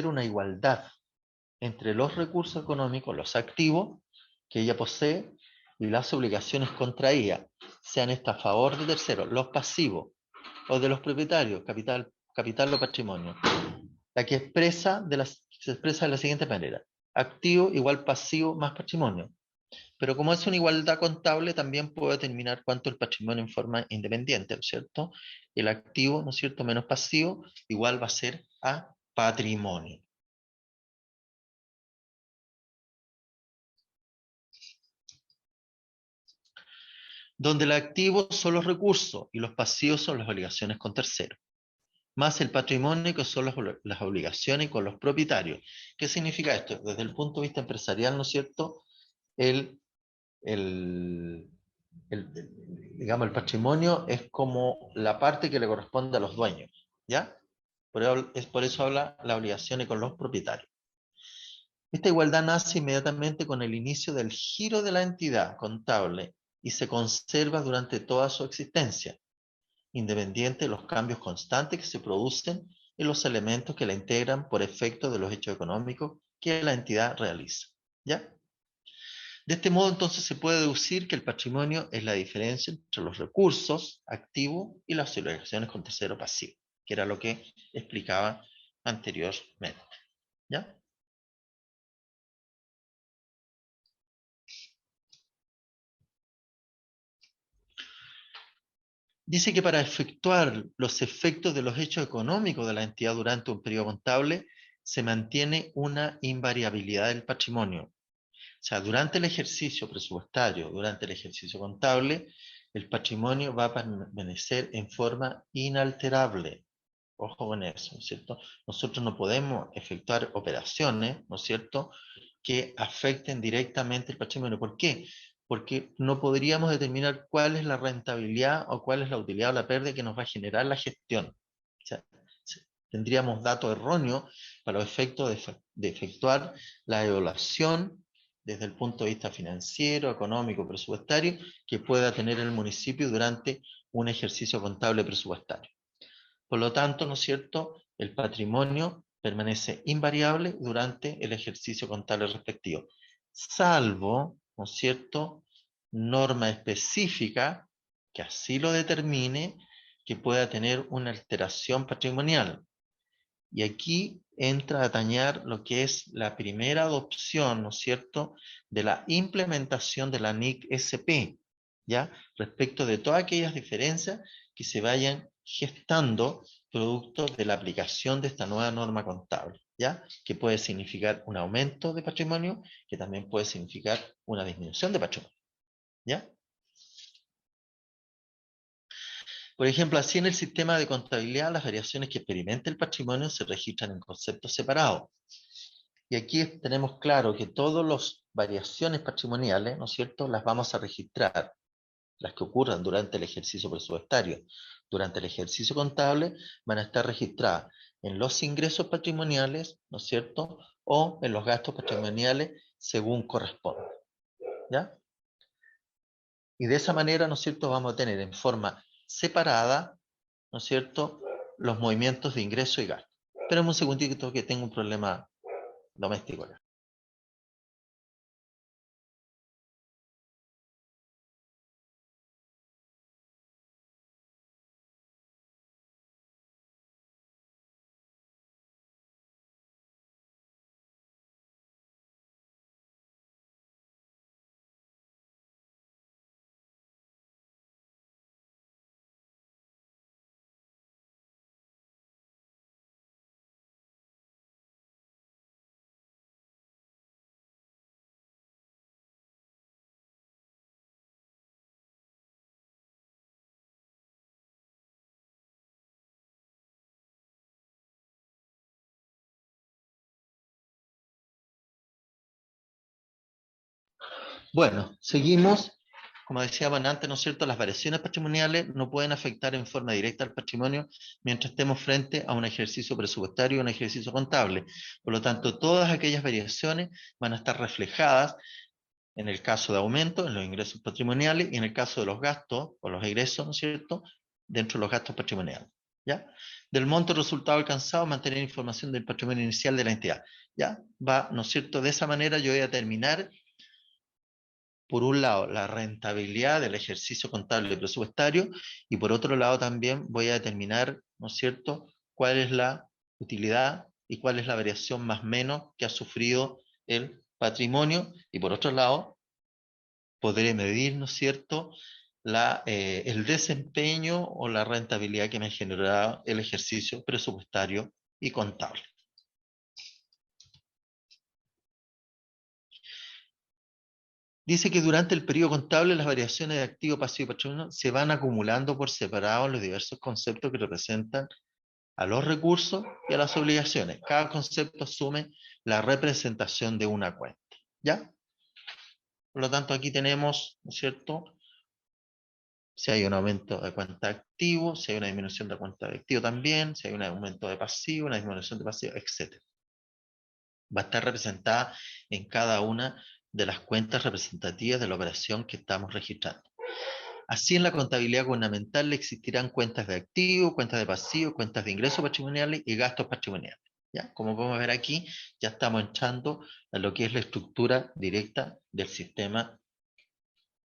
Speaker 2: una igualdad entre los recursos económicos, los activos que ella posee, y las obligaciones contraídas, sean estas a favor de terceros, los pasivos, o de los propietarios, capital o patrimonio. La que se expresa de la siguiente manera: activo igual pasivo más patrimonio. Pero como es una igualdad contable, también puedo determinar cuánto el patrimonio en forma independiente, ¿no es cierto? El activo, ¿no es cierto?, menos pasivo, igual va a ser a patrimonio. Donde el activo son los recursos y los pasivos son las obligaciones con terceros, más el patrimonio, que son las obligaciones con los propietarios. ¿Qué significa esto? Desde el punto de vista empresarial, ¿no es cierto? Digamos, el patrimonio es como la parte que le corresponde a los dueños, ¿ya? Por eso habla las obligaciones con los propietarios. Esta igualdad nace inmediatamente con el inicio del giro de la entidad contable y se conserva durante toda su existencia, independiente de los cambios constantes que se producen en los elementos que la integran por efecto de los hechos económicos que la entidad realiza. ¿Ya? De este modo, entonces, se puede deducir que el patrimonio es la diferencia entre los recursos activos y las obligaciones con tercero pasivo, que era lo que explicaba anteriormente. ¿Ya? Dice que para efectuar los efectos de los hechos económicos de la entidad durante un periodo contable, se mantiene una invariabilidad del patrimonio. O sea, durante el ejercicio presupuestario, durante el ejercicio contable, el patrimonio va a permanecer en forma inalterable. Ojo con eso, ¿no es cierto? Nosotros no podemos efectuar operaciones, ¿no es cierto?, que afecten directamente el patrimonio. ¿Por qué? Porque no podríamos determinar cuál es la rentabilidad o cuál es la utilidad o la pérdida que nos va a generar la gestión. O sea, tendríamos datos erróneos para los efectos de efectuar la evaluación desde el punto de vista financiero, económico, presupuestario, que pueda tener el municipio durante un ejercicio contable presupuestario. Por lo tanto, ¿no es cierto?, el patrimonio permanece invariable durante el ejercicio contable respectivo, salvo, ¿no es cierto?, norma específica que así lo determine, que pueda tener una alteración patrimonial. Y aquí entra a dañar lo que es la primera adopción, ¿no es cierto?, de la implementación de la NIC-SP, ¿ya?, respecto de todas aquellas diferencias que se vayan gestando producto de la aplicación de esta nueva norma contable, ¿ya?, que puede significar un aumento de patrimonio, que también puede significar una disminución de patrimonio, ¿ya? Por ejemplo, así en el sistema de contabilidad, las variaciones que experimenta el patrimonio se registran en conceptos separados. Y aquí tenemos claro que todas las variaciones patrimoniales, ¿no es cierto?, las vamos a registrar, las que ocurran durante el ejercicio presupuestario, durante el ejercicio contable, van a estar registradas en los ingresos patrimoniales, ¿no es cierto?, o en los gastos patrimoniales según corresponda. ¿Ya? Y de esa manera, ¿no es cierto?, vamos a tener en forma separada, ¿no es cierto?, los movimientos de ingreso y gasto. Espérame un segundito que tengo un problema doméstico acá. Bueno, seguimos. Como decíamos antes, ¿no es cierto? Las variaciones patrimoniales no pueden afectar en forma directa al patrimonio mientras estemos frente a un ejercicio presupuestario y un ejercicio contable. Por lo tanto, todas aquellas variaciones van a estar reflejadas en el caso de aumento, en los ingresos patrimoniales, y en el caso de los gastos o los egresos, ¿no es cierto?, dentro de los gastos patrimoniales. ¿Ya? Del monto resultado alcanzado, mantener información del patrimonio inicial de la entidad. ¿Ya? Va, ¿no es cierto? De esa manera yo voy a terminar, por un lado, la rentabilidad del ejercicio contable y presupuestario, y por otro lado también voy a determinar, ¿no es cierto?, cuál es la utilidad y cuál es la variación más menos que ha sufrido el patrimonio, y por otro lado, podré medir, ¿no es cierto?, el desempeño o la rentabilidad que me generará el ejercicio presupuestario y contable. Dice que durante el periodo contable las variaciones de activo, pasivo y patrimonio se van acumulando por separado en los diversos conceptos que representan a los recursos y a las obligaciones. Cada concepto asume la representación de una cuenta. ¿Ya? Por lo tanto, aquí tenemos, ¿no es cierto?, si hay un aumento de cuenta de activo, si hay una disminución de cuenta de activo también, si hay un aumento de pasivo, una disminución de pasivo, etc. Va a estar representada en cada una de las cuentas representativas de la operación que estamos registrando. Así, en la contabilidad gubernamental existirán cuentas de activo, cuentas de pasivo, cuentas de ingresos patrimoniales y gastos patrimoniales. ¿Ya? Como podemos ver aquí, ya estamos entrando a lo que es la estructura directa del sistema,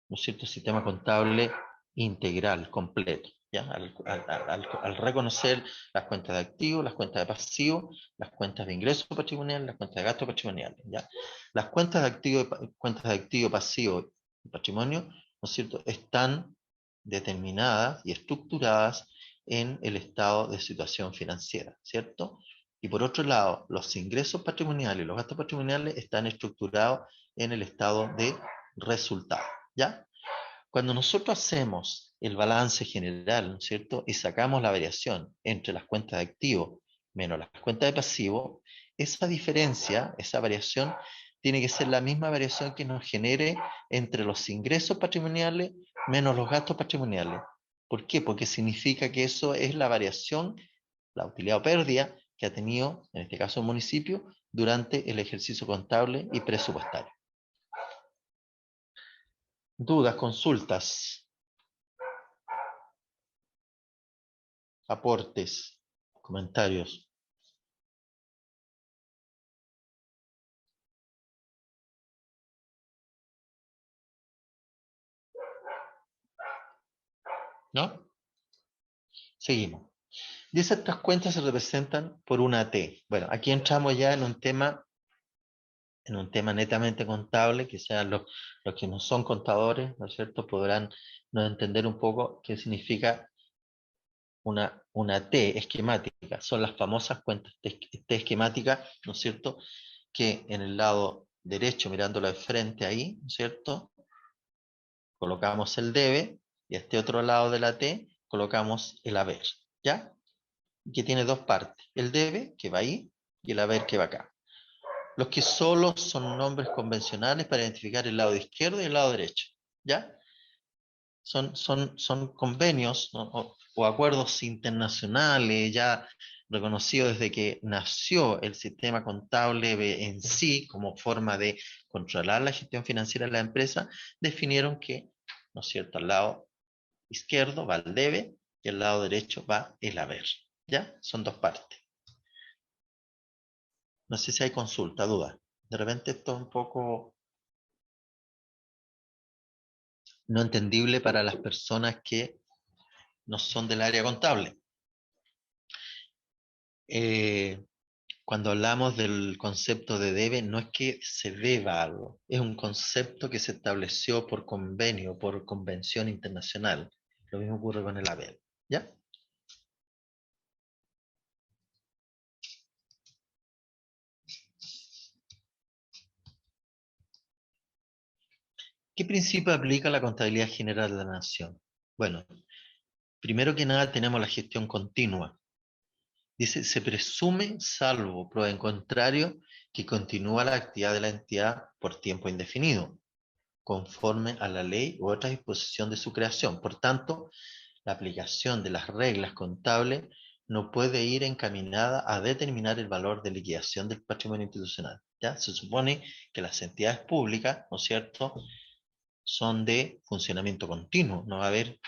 Speaker 2: ¿no es cierto?, sistema contable integral, completo. ¿Ya? Al reconocer las cuentas de activo, las cuentas de pasivo, las cuentas de ingresos patrimoniales, las cuentas de gastos patrimoniales. ¿Ya? Las cuentas de activo, pasivo y patrimonio, ¿no es cierto?, están determinadas y estructuradas en el estado de situación financiera, ¿cierto? Y por otro lado, los ingresos patrimoniales y los gastos patrimoniales están estructurados en el estado de resultado, ¿ya? Cuando nosotros hacemos el balance general, ¿no es cierto?, y sacamos la variación entre las cuentas de activo menos las cuentas de pasivo, esa diferencia, esa variación, tiene que ser la misma variación que nos genere entre los ingresos patrimoniales menos los gastos patrimoniales. ¿Por qué? Porque significa que eso es la variación, la utilidad o pérdida que ha tenido, en este caso el municipio, durante el ejercicio contable y presupuestario. Dudas, consultas, aportes, comentarios. ¿No? Seguimos. Dice, estas cuentas se representan por una T. Bueno, aquí entramos ya en un tema netamente contable. Quizás los que no son contadores, ¿no es cierto?, podrán no entender un poco qué significa una T esquemática. Son las famosas cuentas T esquemáticas, ¿no es cierto?, que en el lado derecho, mirándolo de frente ahí, ¿no es cierto?, colocamos el debe, y a este otro lado de la T colocamos el haber, ¿ya? Que tiene dos partes, el debe, que va ahí, y el haber, que va acá. Los que solo son nombres convencionales para identificar el lado izquierdo y el lado derecho, ¿ya? Son convenios, ¿no?, o acuerdos internacionales ya reconocidos desde que nació el sistema contable en sí, como forma de controlar la gestión financiera de la empresa, definieron que, ¿no es cierto?, al lado izquierdo va el debe y al lado derecho va el haber. ¿Ya? Son dos partes. No sé si hay consulta, duda. De repente esto es un poco no entendible para las personas que no son del área contable. Cuando hablamos del concepto de debe, no es que se deba algo, es un concepto que se estableció por convenio, por convención internacional. Lo mismo ocurre con el haber. ¿Ya? ¿Qué principio aplica la contabilidad general de la nación? Bueno, primero que nada tenemos la gestión continua. Dice, se presume, salvo prueba en contrario, que continúa la actividad de la entidad por tiempo indefinido. conforme a la ley u otra disposición de su creación. Por tanto, la aplicación de las reglas contables no puede ir encaminada a determinar el valor de liquidación del patrimonio institucional. ¿Ya? Se supone que las entidades públicas, ¿no es cierto?, son de funcionamiento continuo, no va a haber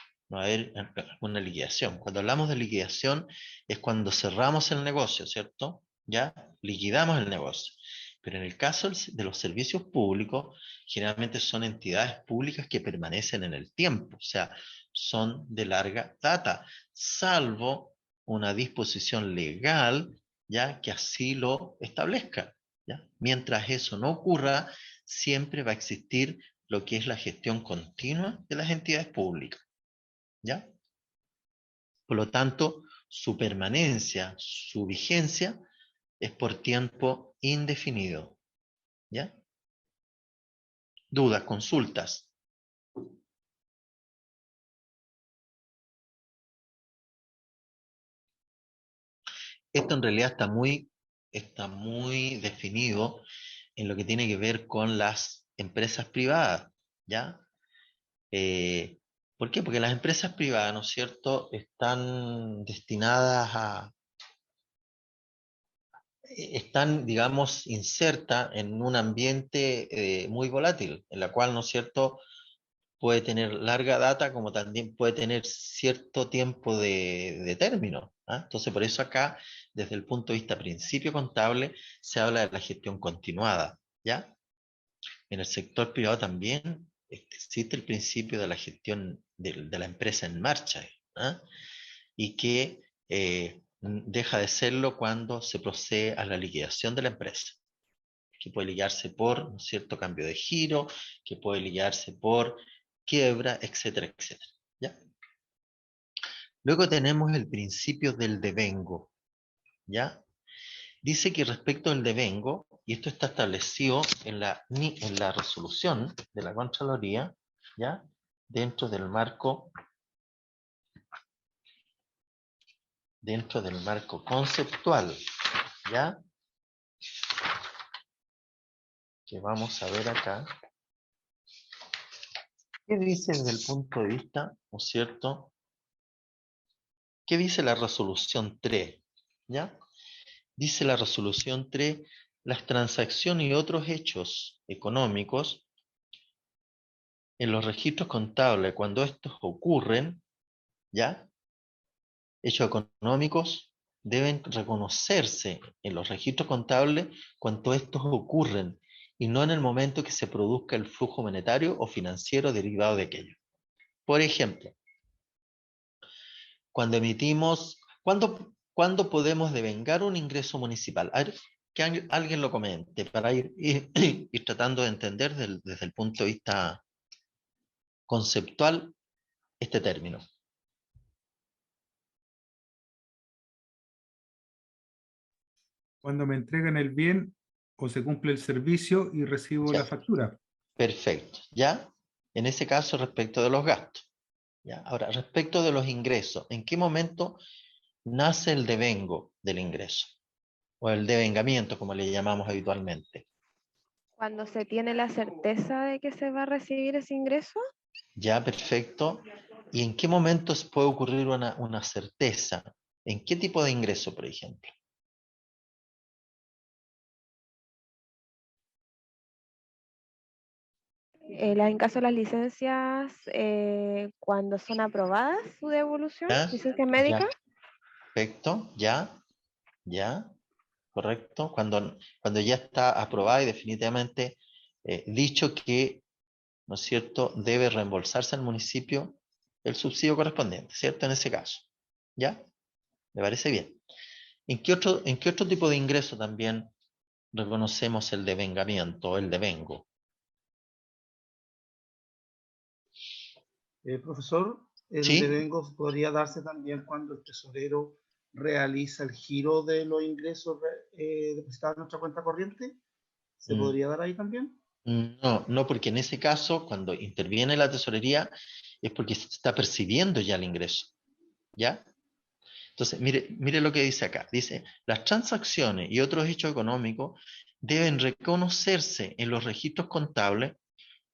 Speaker 2: una liquidación. Cuando hablamos de liquidación es cuando cerramos el negocio, ¿cierto? Ya liquidamos el negocio. Pero en el caso de los servicios públicos, generalmente son entidades públicas que permanecen en el tiempo, o sea, son de larga data, salvo una disposición legal, ya que así lo establezca. ¿Ya? Mientras eso no ocurra, siempre va a existir lo que es la gestión continua de las entidades públicas. ¿Ya? Por lo tanto, su permanencia, su vigencia, es por tiempo indefinido. ¿Ya? Dudas, consultas. Esto en realidad está muy definido en lo que tiene que ver con las empresas privadas. ¿Ya? ¿Por qué? Porque las empresas privadas, ¿no es cierto?, están destinadas están, digamos, insertas en un ambiente muy volátil, en la cual, ¿no es cierto?, puede tener larga data como también puede tener cierto tiempo de término. ¿Ah? Entonces, por eso acá, desde el punto de vista principio contable, se habla de la gestión continuada. ¿Ya? En el sector privado también existe el principio de la gestión de la empresa en marcha, ¿ah? Y que deja de serlo cuando se procede a la liquidación de la empresa, que puede liquidarse por un cierto cambio de giro, que puede liquidarse por quiebra, etcétera, etcétera. ¿Ya? Luego tenemos el principio del devengo. ¿Ya? Dice que respecto al devengo, y esto está establecido en la resolución de la Contraloría, ¿ya? Dentro del marco conceptual, ¿ya? Que vamos a ver acá. ¿Qué dice desde el punto de vista, ¿no es cierto? ¿Qué dice la resolución 3? ¿Ya? Dice la resolución 3, las transacciones y otros hechos económicos en los registros contables, cuando estos ocurren, ¿ya? Hechos económicos deben reconocerse en los registros contables cuando estos ocurren y no en el momento que se produzca el flujo monetario o financiero derivado de aquello. Por ejemplo, cuando emitimos, ¿cuándo podemos devengar un ingreso municipal? A ver, que alguien lo comente para ir tratando de entender desde el punto de vista conceptual este término.
Speaker 6: Cuando me entregan el bien o se cumple el servicio y recibo
Speaker 2: Ya.
Speaker 6: la factura.
Speaker 2: Perfecto. ¿Ya? En ese caso, respecto de los gastos. ¿Ya? Ahora, respecto de los ingresos, ¿en qué momento nace el devengo del ingreso? O el devengamiento, como le llamamos habitualmente.
Speaker 5: Cuando se tiene la certeza de que se va a recibir ese ingreso.
Speaker 2: Ya, perfecto. ¿Y en qué momentos puede ocurrir una certeza? ¿En qué tipo de ingreso, por ejemplo?
Speaker 5: En caso de las licencias, cuando son aprobadas su devolución,
Speaker 2: ¿Ya?
Speaker 5: licencias médicas.
Speaker 2: Perfecto, ya, correcto. Cuando ya está aprobada y definitivamente dicho que, ¿no es cierto?, debe reembolsarse al municipio el subsidio correspondiente, ¿cierto? En ese caso. ¿Ya? ¿Me parece bien? ¿En qué otro tipo de ingreso también reconocemos el devengamiento o el devengo?
Speaker 8: Profesor, el
Speaker 2: ¿Sí?
Speaker 8: devengo podría darse también cuando el tesorero realiza el giro de los ingresos depositados en nuestra cuenta corriente. ¿Se podría dar ahí también?
Speaker 2: No, porque en ese caso, cuando interviene la tesorería, es porque se está percibiendo ya el ingreso. ¿Ya? Entonces, mire lo que dice acá. Dice, las transacciones y otros hechos económicos deben reconocerse en los registros contables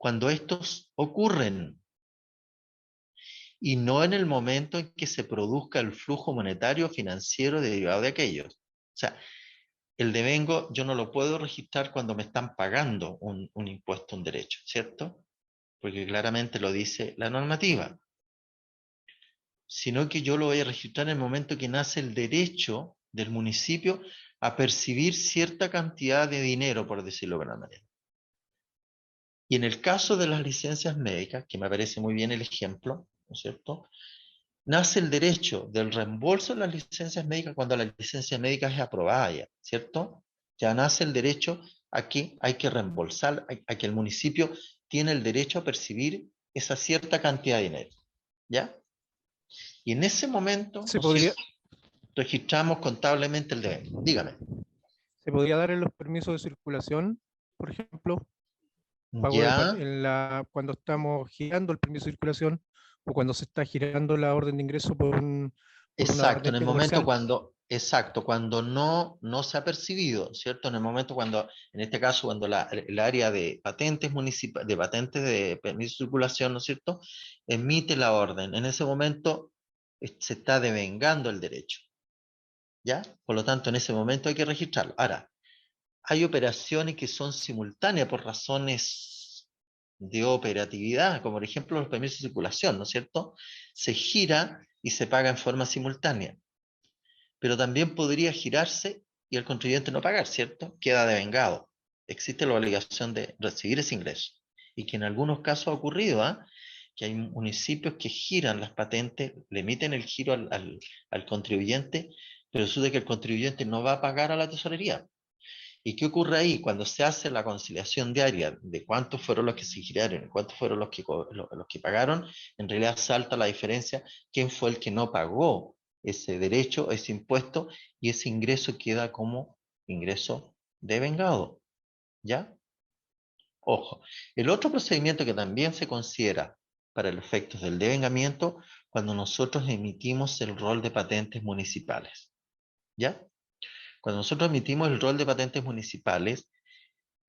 Speaker 2: cuando estos ocurren, y no en el momento en que se produzca el flujo monetario financiero derivado de aquellos. O sea, el devengo yo no lo puedo registrar cuando me están pagando un impuesto, un derecho, ¿cierto? Porque claramente lo dice la normativa. Sino que yo lo voy a registrar en el momento que nace el derecho del municipio a percibir cierta cantidad de dinero, por decirlo de alguna manera. Y en el caso de las licencias médicas, que me parece muy bien el ejemplo, ¿no es cierto?, nace el derecho del reembolso de las licencias médicas cuando la licencia médica es aprobada ya, ¿cierto? Ya nace el derecho a que hay que reembolsar, a que el municipio tiene el derecho a percibir esa cierta cantidad de dinero, ¿ya? Y en ese momento registramos contablemente el devengo. Dígame.
Speaker 9: ¿Se podría dar en los permisos de circulación, por ejemplo? Pago
Speaker 2: Ya.
Speaker 9: cuando estamos girando el permiso de circulación o cuando se está girando la orden de ingreso por una
Speaker 2: Exacto, en el momento
Speaker 9: comercial.
Speaker 2: cuando no se ha percibido, ¿cierto? En el momento cuando, en este caso, cuando el área de patentes municipales, de patentes de permiso de circulación, ¿no es cierto?, emite la orden. En ese momento se está devengando el derecho, ¿ya? Por lo tanto, en ese momento hay que registrarlo. Ahora, hay operaciones que son simultáneas por razones de operatividad, como por ejemplo los permisos de circulación, ¿no es cierto? Se gira y se paga en forma simultánea. Pero también podría girarse y el contribuyente no pagar, ¿cierto? Queda devengado. Existe la obligación de recibir ese ingreso. Y que en algunos casos ha ocurrido, ¿eh?, que hay municipios que giran las patentes, le emiten el giro al contribuyente, pero resulta que el contribuyente no va a pagar a la tesorería. ¿Y qué ocurre ahí? Cuando se hace la conciliación diaria de cuántos fueron los que se giraron y cuántos fueron los que pagaron, en realidad salta la diferencia, quién fue el que no pagó ese derecho, ese impuesto, y ese ingreso queda como ingreso devengado. ¿Ya? Ojo, el otro procedimiento que también se considera para los efectos del devengamiento, cuando nosotros emitimos el rol de patentes municipales. ¿Ya? Cuando nosotros emitimos el rol de patentes municipales,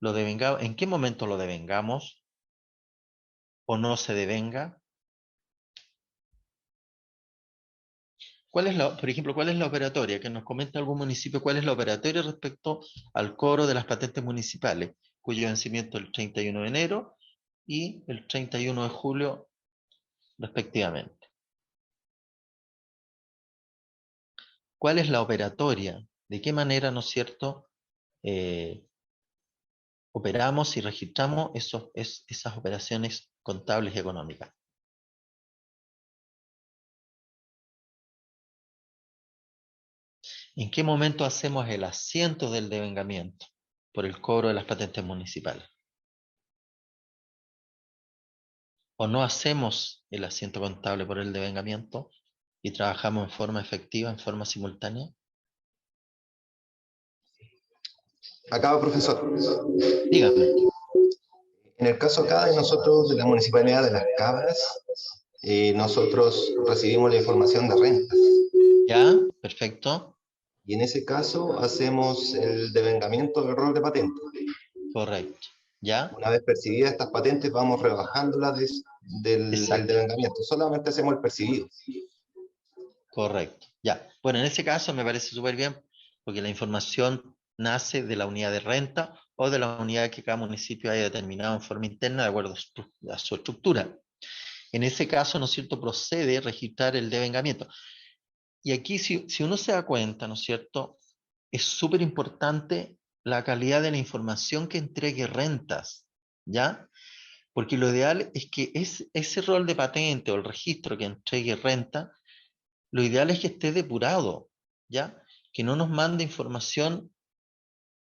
Speaker 2: ¿en qué momento lo devengamos? ¿O no se devenga? Por ejemplo, ¿cuál es la operatoria? Que nos comente algún municipio cuál es la operatoria respecto al cobro de las patentes municipales, cuyo vencimiento es el 31 de enero y el 31 de julio respectivamente. ¿Cuál es la operatoria? ¿De qué manera, no es cierto, operamos y registramos esas operaciones contables y económicas? ¿En qué momento hacemos el asiento del devengamiento por el cobro de las patentes municipales? ¿O no hacemos el asiento contable por el devengamiento y trabajamos en forma efectiva, en forma simultánea?
Speaker 10: Acá, profesor.
Speaker 2: Dígame.
Speaker 10: En el caso acá de nosotros, de la Municipalidad de Las Cabras, nosotros recibimos la información de rentas.
Speaker 2: Ya, perfecto.
Speaker 10: Y en ese caso hacemos el devengamiento del rol de patente.
Speaker 2: Correcto. ¿Ya?
Speaker 10: Una vez percibidas estas patentes, vamos rebajándolas del devengamiento. Solamente hacemos el percibido.
Speaker 2: Correcto. Ya. Bueno, en ese caso me parece súper bien, porque la información nace de la unidad de renta o de la unidad que cada municipio haya determinado en forma interna de acuerdo a su estructura. En ese caso, ¿no es cierto?, procede a registrar el devengamiento. Y aquí, si uno se da cuenta, ¿no es cierto?, es súper importante la calidad de la información que entregue rentas, ¿ya? Porque lo ideal es que ese rol de patente o el registro que entregue renta, lo ideal es que esté depurado, ¿ya? Que no nos mande información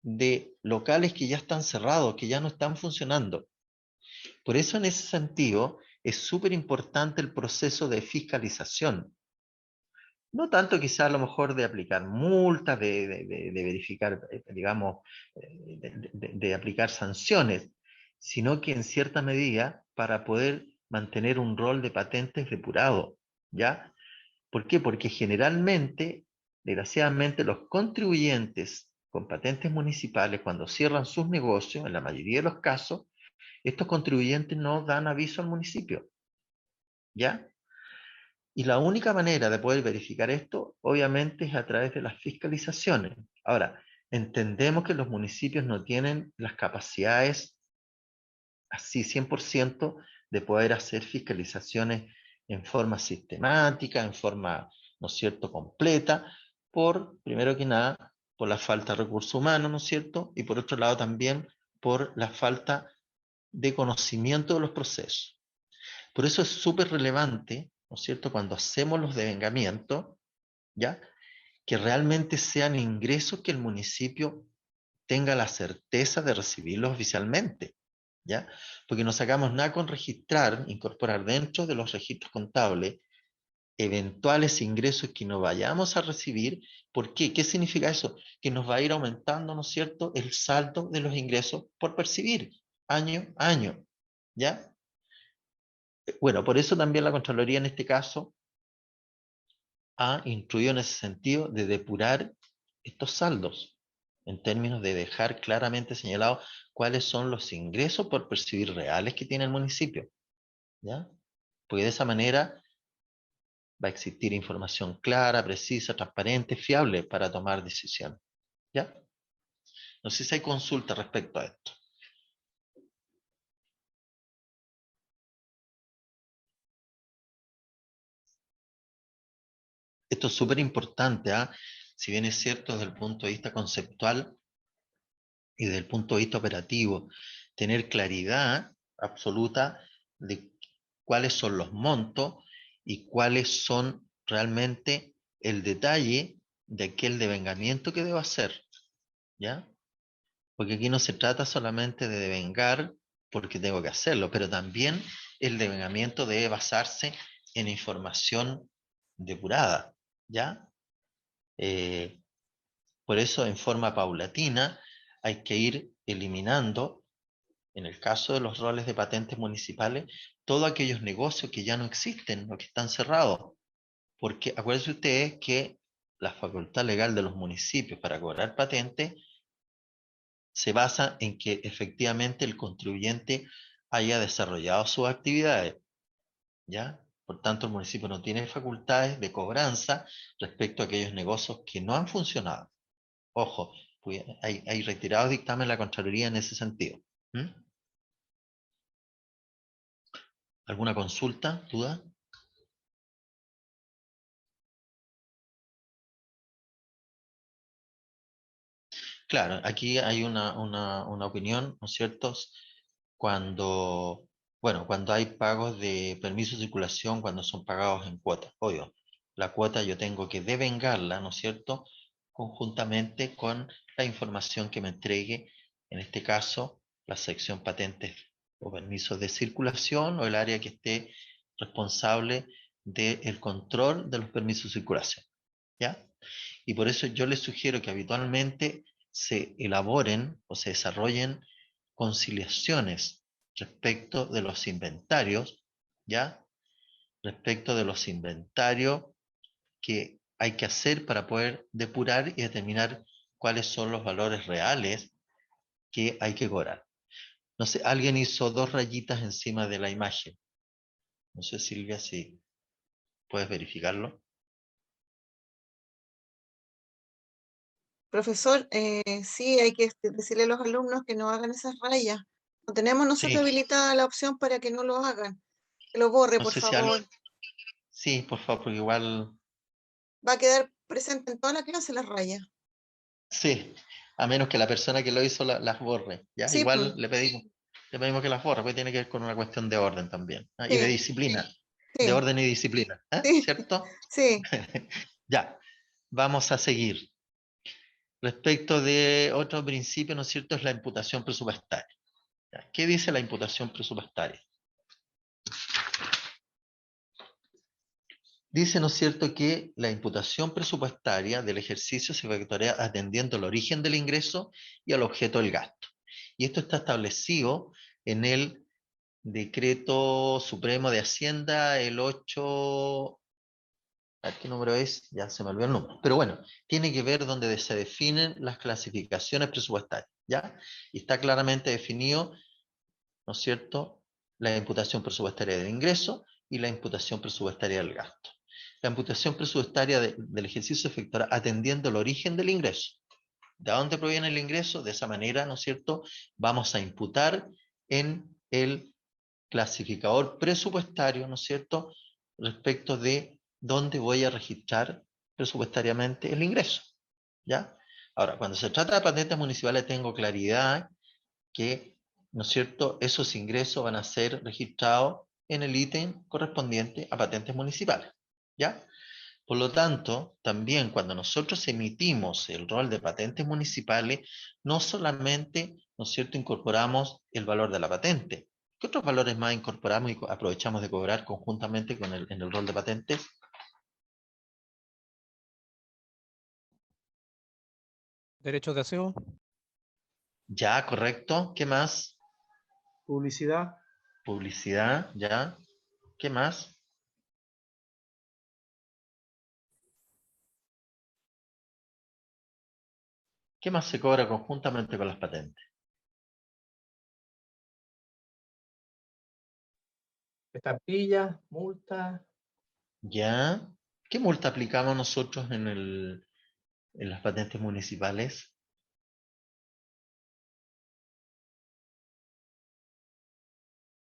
Speaker 2: de locales que ya están cerrados, que ya no están funcionando. Por eso, en ese sentido, es súper importante el proceso de fiscalización. No tanto quizás a lo mejor de aplicar multas, de verificar, digamos, de aplicar sanciones, sino que en cierta medida para poder mantener un rol de patentes depurado, ¿ya? ¿Por qué? Porque generalmente, desgraciadamente, los contribuyentes con patentes municipales, cuando cierran sus negocios, en la mayoría de los casos, estos contribuyentes no dan aviso al municipio, ¿ya? Y la única manera de poder verificar esto, obviamente, es a través de las fiscalizaciones. Ahora, entendemos que los municipios no tienen las capacidades así 100% de poder hacer fiscalizaciones en forma sistemática, en forma, ¿no es cierto?, completa, primero que nada, por la falta de recursos humanos, ¿no es cierto?, y por otro lado también por la falta de conocimiento de los procesos. Por eso es súper relevante, ¿no es cierto?, cuando hacemos los devengamientos, ¿ya?, que realmente sean ingresos que el municipio tenga la certeza de recibirlos oficialmente, ¿ya? Porque no sacamos nada con registrar, incorporar dentro de los registros contables eventuales ingresos que no vayamos a recibir. ¿Por qué? ¿Qué significa eso? Que nos va a ir aumentando, ¿no es cierto?, el saldo de los ingresos por percibir año a año, ¿ya? Bueno, por eso también la Contraloría en este caso ha instruido en ese sentido de depurar estos saldos, en términos de dejar claramente señalado cuáles son los ingresos por percibir reales que tiene el municipio, ¿ya? Porque de esa manera va a existir información clara, precisa, transparente, fiable para tomar decisiones, ¿ya? No sé si hay consulta respecto a esto. Esto es súper importante, ¿ah? Si bien es cierto desde el punto de vista conceptual y desde el punto de vista operativo, tener claridad absoluta de cuáles son los montos y cuáles son realmente el detalle de aquel devengamiento que debo hacer, ¿ya? Porque aquí no se trata solamente de devengar porque tengo que hacerlo, pero también el devengamiento debe basarse en información depurada, ¿ya? Por eso, en forma paulatina, hay que ir eliminando, en el caso de los roles de patentes municipales, todos aquellos negocios que ya no existen o que están cerrados. Porque acuérdense ustedes que la facultad legal de los municipios para cobrar patentes se basa en que efectivamente el contribuyente haya desarrollado sus actividades, ¿ya? Por tanto, el municipio no tiene facultades de cobranza respecto a aquellos negocios que no han funcionado. Ojo, pues hay retirados dictamen de la Contraloría en ese sentido. ¿Mm? ¿Alguna consulta, duda? Claro, aquí hay una opinión, ¿no es cierto? Cuando, bueno, cuando hay pagos de permiso de circulación, cuando son pagados en cuotas, obvio. La cuota yo tengo que devengarla, ¿no es cierto?, conjuntamente con la información que me entregue, en este caso, la sección patentes o permisos de circulación o el área que esté responsable del control de los permisos de circulación, ¿ya? Y por eso yo les sugiero que habitualmente se elaboren o se desarrollen conciliaciones respecto de los inventarios, ¿ya? Respecto de los inventarios que hay que hacer para poder depurar y determinar cuáles son los valores reales que hay que cobrar. No sé, alguien hizo 2 rayitas encima de la imagen. No sé, Silvia, si puedes verificarlo.
Speaker 1: Profesor, sí, hay que decirle a los alumnos que no hagan esas rayas. No tenemos nosotros
Speaker 2: Sí.
Speaker 1: habilitada la opción para que no lo hagan. Que lo borre,
Speaker 2: No
Speaker 1: por
Speaker 2: sé si
Speaker 1: favor.
Speaker 2: Sí, por favor, porque igual...
Speaker 1: Va a quedar presente en toda la clase las rayas.
Speaker 2: Sí, a menos que la persona que lo hizo las borre, ¿ya?
Speaker 1: Sí,
Speaker 2: Igual le pedimos que las borre, porque tiene que ver con una cuestión de orden también, ¿ah? Y de
Speaker 1: sí,
Speaker 2: disciplina, de
Speaker 1: sí,
Speaker 2: orden y disciplina, ¿ah?
Speaker 1: sí,
Speaker 2: ¿Cierto?
Speaker 1: sí.
Speaker 2: Ya, vamos a seguir. Respecto de otro principio, ¿no es cierto?, es la imputación presupuestaria. ¿Ya? ¿Qué dice la imputación presupuestaria? Dice, ¿no es cierto?, que la imputación presupuestaria del ejercicio se efectuará atendiendo al origen del ingreso y al objeto del gasto. Y esto está establecido en el Decreto Supremo de Hacienda, el 8... ¿Qué número es? Ya se me olvidó el número. Pero bueno, tiene que ver donde se definen las clasificaciones presupuestarias, ¿ya? Y está claramente definido, ¿no es cierto?, la imputación presupuestaria del ingreso y la imputación presupuestaria del gasto. La imputación presupuestaria del ejercicio se efectuará atendiendo el origen del ingreso. ¿De dónde proviene el ingreso? De esa manera, ¿no es cierto?, vamos a imputar en el clasificador presupuestario, ¿no es cierto?, respecto de dónde voy a registrar presupuestariamente el ingreso, ¿ya? Ahora, cuando se trata de patentes municipales, tengo claridad que, ¿no es cierto?, esos ingresos van a ser registrados en el ítem correspondiente a patentes municipales, ¿ya? Por lo tanto, también cuando nosotros emitimos el rol de patentes municipales, no solamente, ¿no es cierto?, incorporamos el valor de la patente. ¿Qué otros valores más incorporamos y aprovechamos de cobrar conjuntamente con en el rol de patentes?
Speaker 9: Derechos de aseo.
Speaker 2: Ya, correcto. ¿Qué más?
Speaker 8: Publicidad.
Speaker 2: Publicidad, ya. ¿Qué más? ¿Qué más se cobra conjuntamente con las patentes?
Speaker 4: Estampillas, multas.
Speaker 2: Ya. ¿Qué multa aplicamos nosotros en las patentes municipales?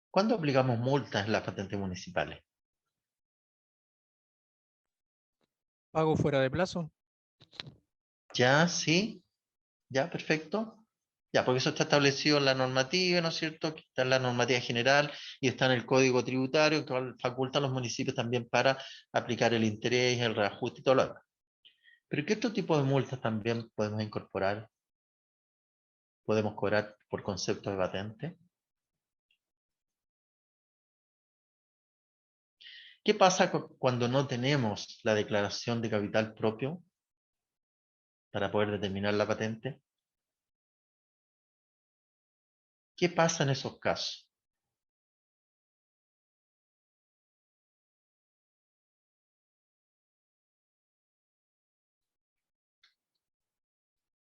Speaker 2: ¿Cuándo aplicamos multas en las patentes municipales?
Speaker 9: Pago fuera de plazo.
Speaker 2: Ya, sí. Ya, perfecto. Ya, porque eso está establecido en la normativa, ¿no es cierto? Que está en la normativa general y está en el Código Tributario, que faculta a los municipios también para aplicar el interés, el reajuste y todo lo demás. Pero ¿qué otro tipo de multas también podemos incorporar? ¿Podemos cobrar por concepto de patente? ¿Qué pasa cuando no tenemos la declaración de capital propio para poder determinar la patente? ¿Qué pasa en esos casos?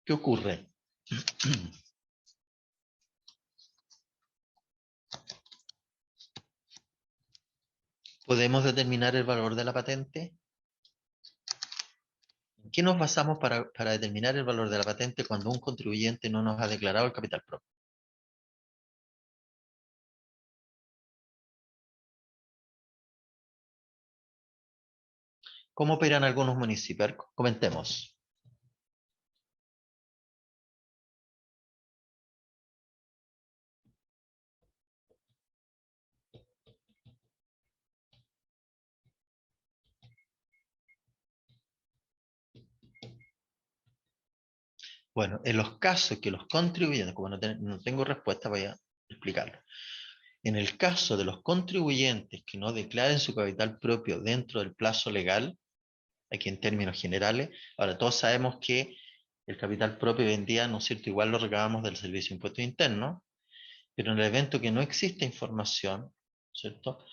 Speaker 2: ¿Qué ocurre? ¿Podemos determinar el valor de la patente? ¿En qué nos basamos para determinar el valor de la patente cuando un contribuyente no nos ha declarado el capital propio? ¿Cómo operan algunos municipios? Comentemos. Bueno, en los casos que los contribuyentes, como no tengo respuesta, voy a explicarlo. En el caso de los contribuyentes que no declaren su capital propio dentro del plazo legal, aquí en términos generales, ahora todos sabemos que el capital propio hoy en día, ¿no es cierto?, igual lo recabamos del Servicio de Impuestos Internos, pero en el evento que no existe información, ¿cierto?,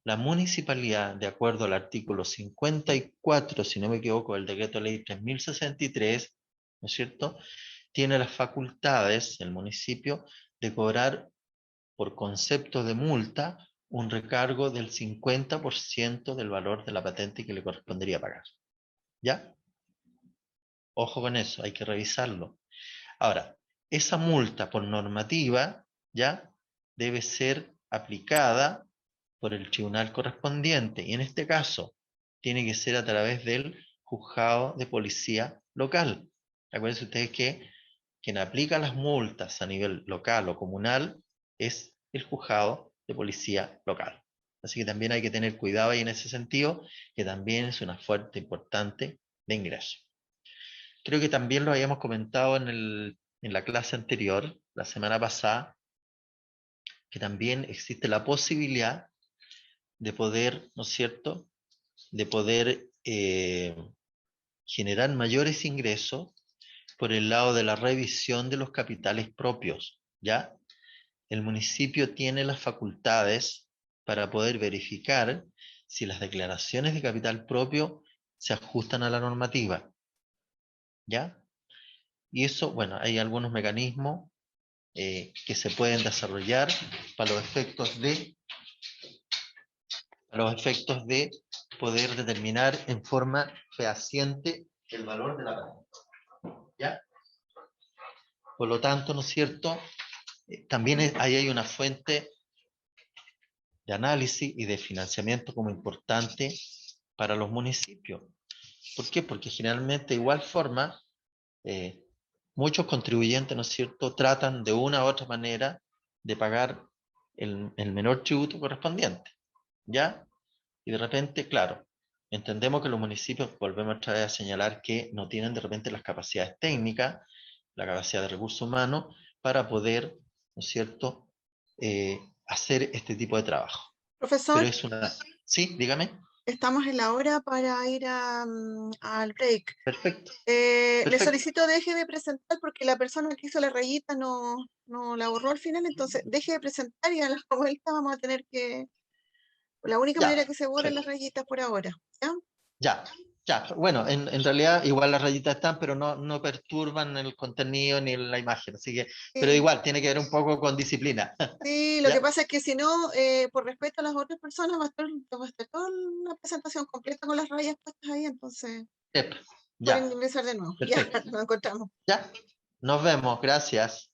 Speaker 2: la municipalidad, de acuerdo al artículo 54, si no me equivoco, del Decreto Ley 3063, ¿no es cierto?, tiene las facultades, el municipio, de cobrar por concepto de multa un recargo del 50% del valor de la patente que le correspondería pagar. ¿Ya? Ojo con eso, hay que revisarlo. Ahora, esa multa por normativa, ¿ya?, debe ser aplicada por el tribunal correspondiente, y en este caso tiene que ser a través del juzgado de policía local. Acuérdense ustedes que quien aplica las multas a nivel local o comunal es el juzgado de policía local. Así que también hay que tener cuidado ahí en ese sentido, que también es una fuente importante de ingreso. Creo que también lo habíamos comentado en la clase anterior, la semana pasada, que también existe la posibilidad de poder, ¿no es cierto?, de poder generar mayores ingresos por el lado de la revisión de los capitales propios, ¿ya? El municipio tiene las facultades para poder verificar si las declaraciones de capital propio se ajustan a la normativa, ¿ya? Y eso, bueno, hay algunos mecanismos que se pueden desarrollar para los efectos de poder determinar en forma fehaciente el valor de la paga. ¿Ya? Por lo tanto, ¿no es cierto? También ahí hay una fuente de análisis y de financiamiento como importante para los municipios. ¿Por qué? Porque generalmente, de igual forma, muchos contribuyentes, ¿no es cierto?, tratan de una u otra manera de pagar el menor tributo correspondiente, ¿ya? Y de repente, claro, entendemos que los municipios, volvemos otra vez a señalar que no tienen de repente las capacidades técnicas, la capacidad de recursos humanos, para poder, ¿no es cierto?, hacer este tipo de trabajo.
Speaker 1: Profesor,
Speaker 2: Pero es una... Sí, dígame.
Speaker 1: estamos en la hora para ir al break.
Speaker 2: Perfecto.
Speaker 1: Le solicito deje de presentar porque la persona que hizo la rayita no la borró al final, entonces deje de presentar y a la vuelta vamos a tener que... La única manera que se borren las rayitas por ahora, ¿ya?
Speaker 2: Ya. Bueno, en realidad igual las rayitas están, pero no perturban el contenido ni la imagen, así que, pero igual tiene que ver un poco con disciplina.
Speaker 1: Sí, lo que pasa es que si no, por respeto a las otras personas, va a estar toda la presentación completa con las rayas puestas ahí, entonces
Speaker 2: Ya.
Speaker 1: pueden ingresar de nuevo.
Speaker 2: Perfecto.
Speaker 1: Ya, nos encontramos.
Speaker 2: Ya, nos vemos, gracias.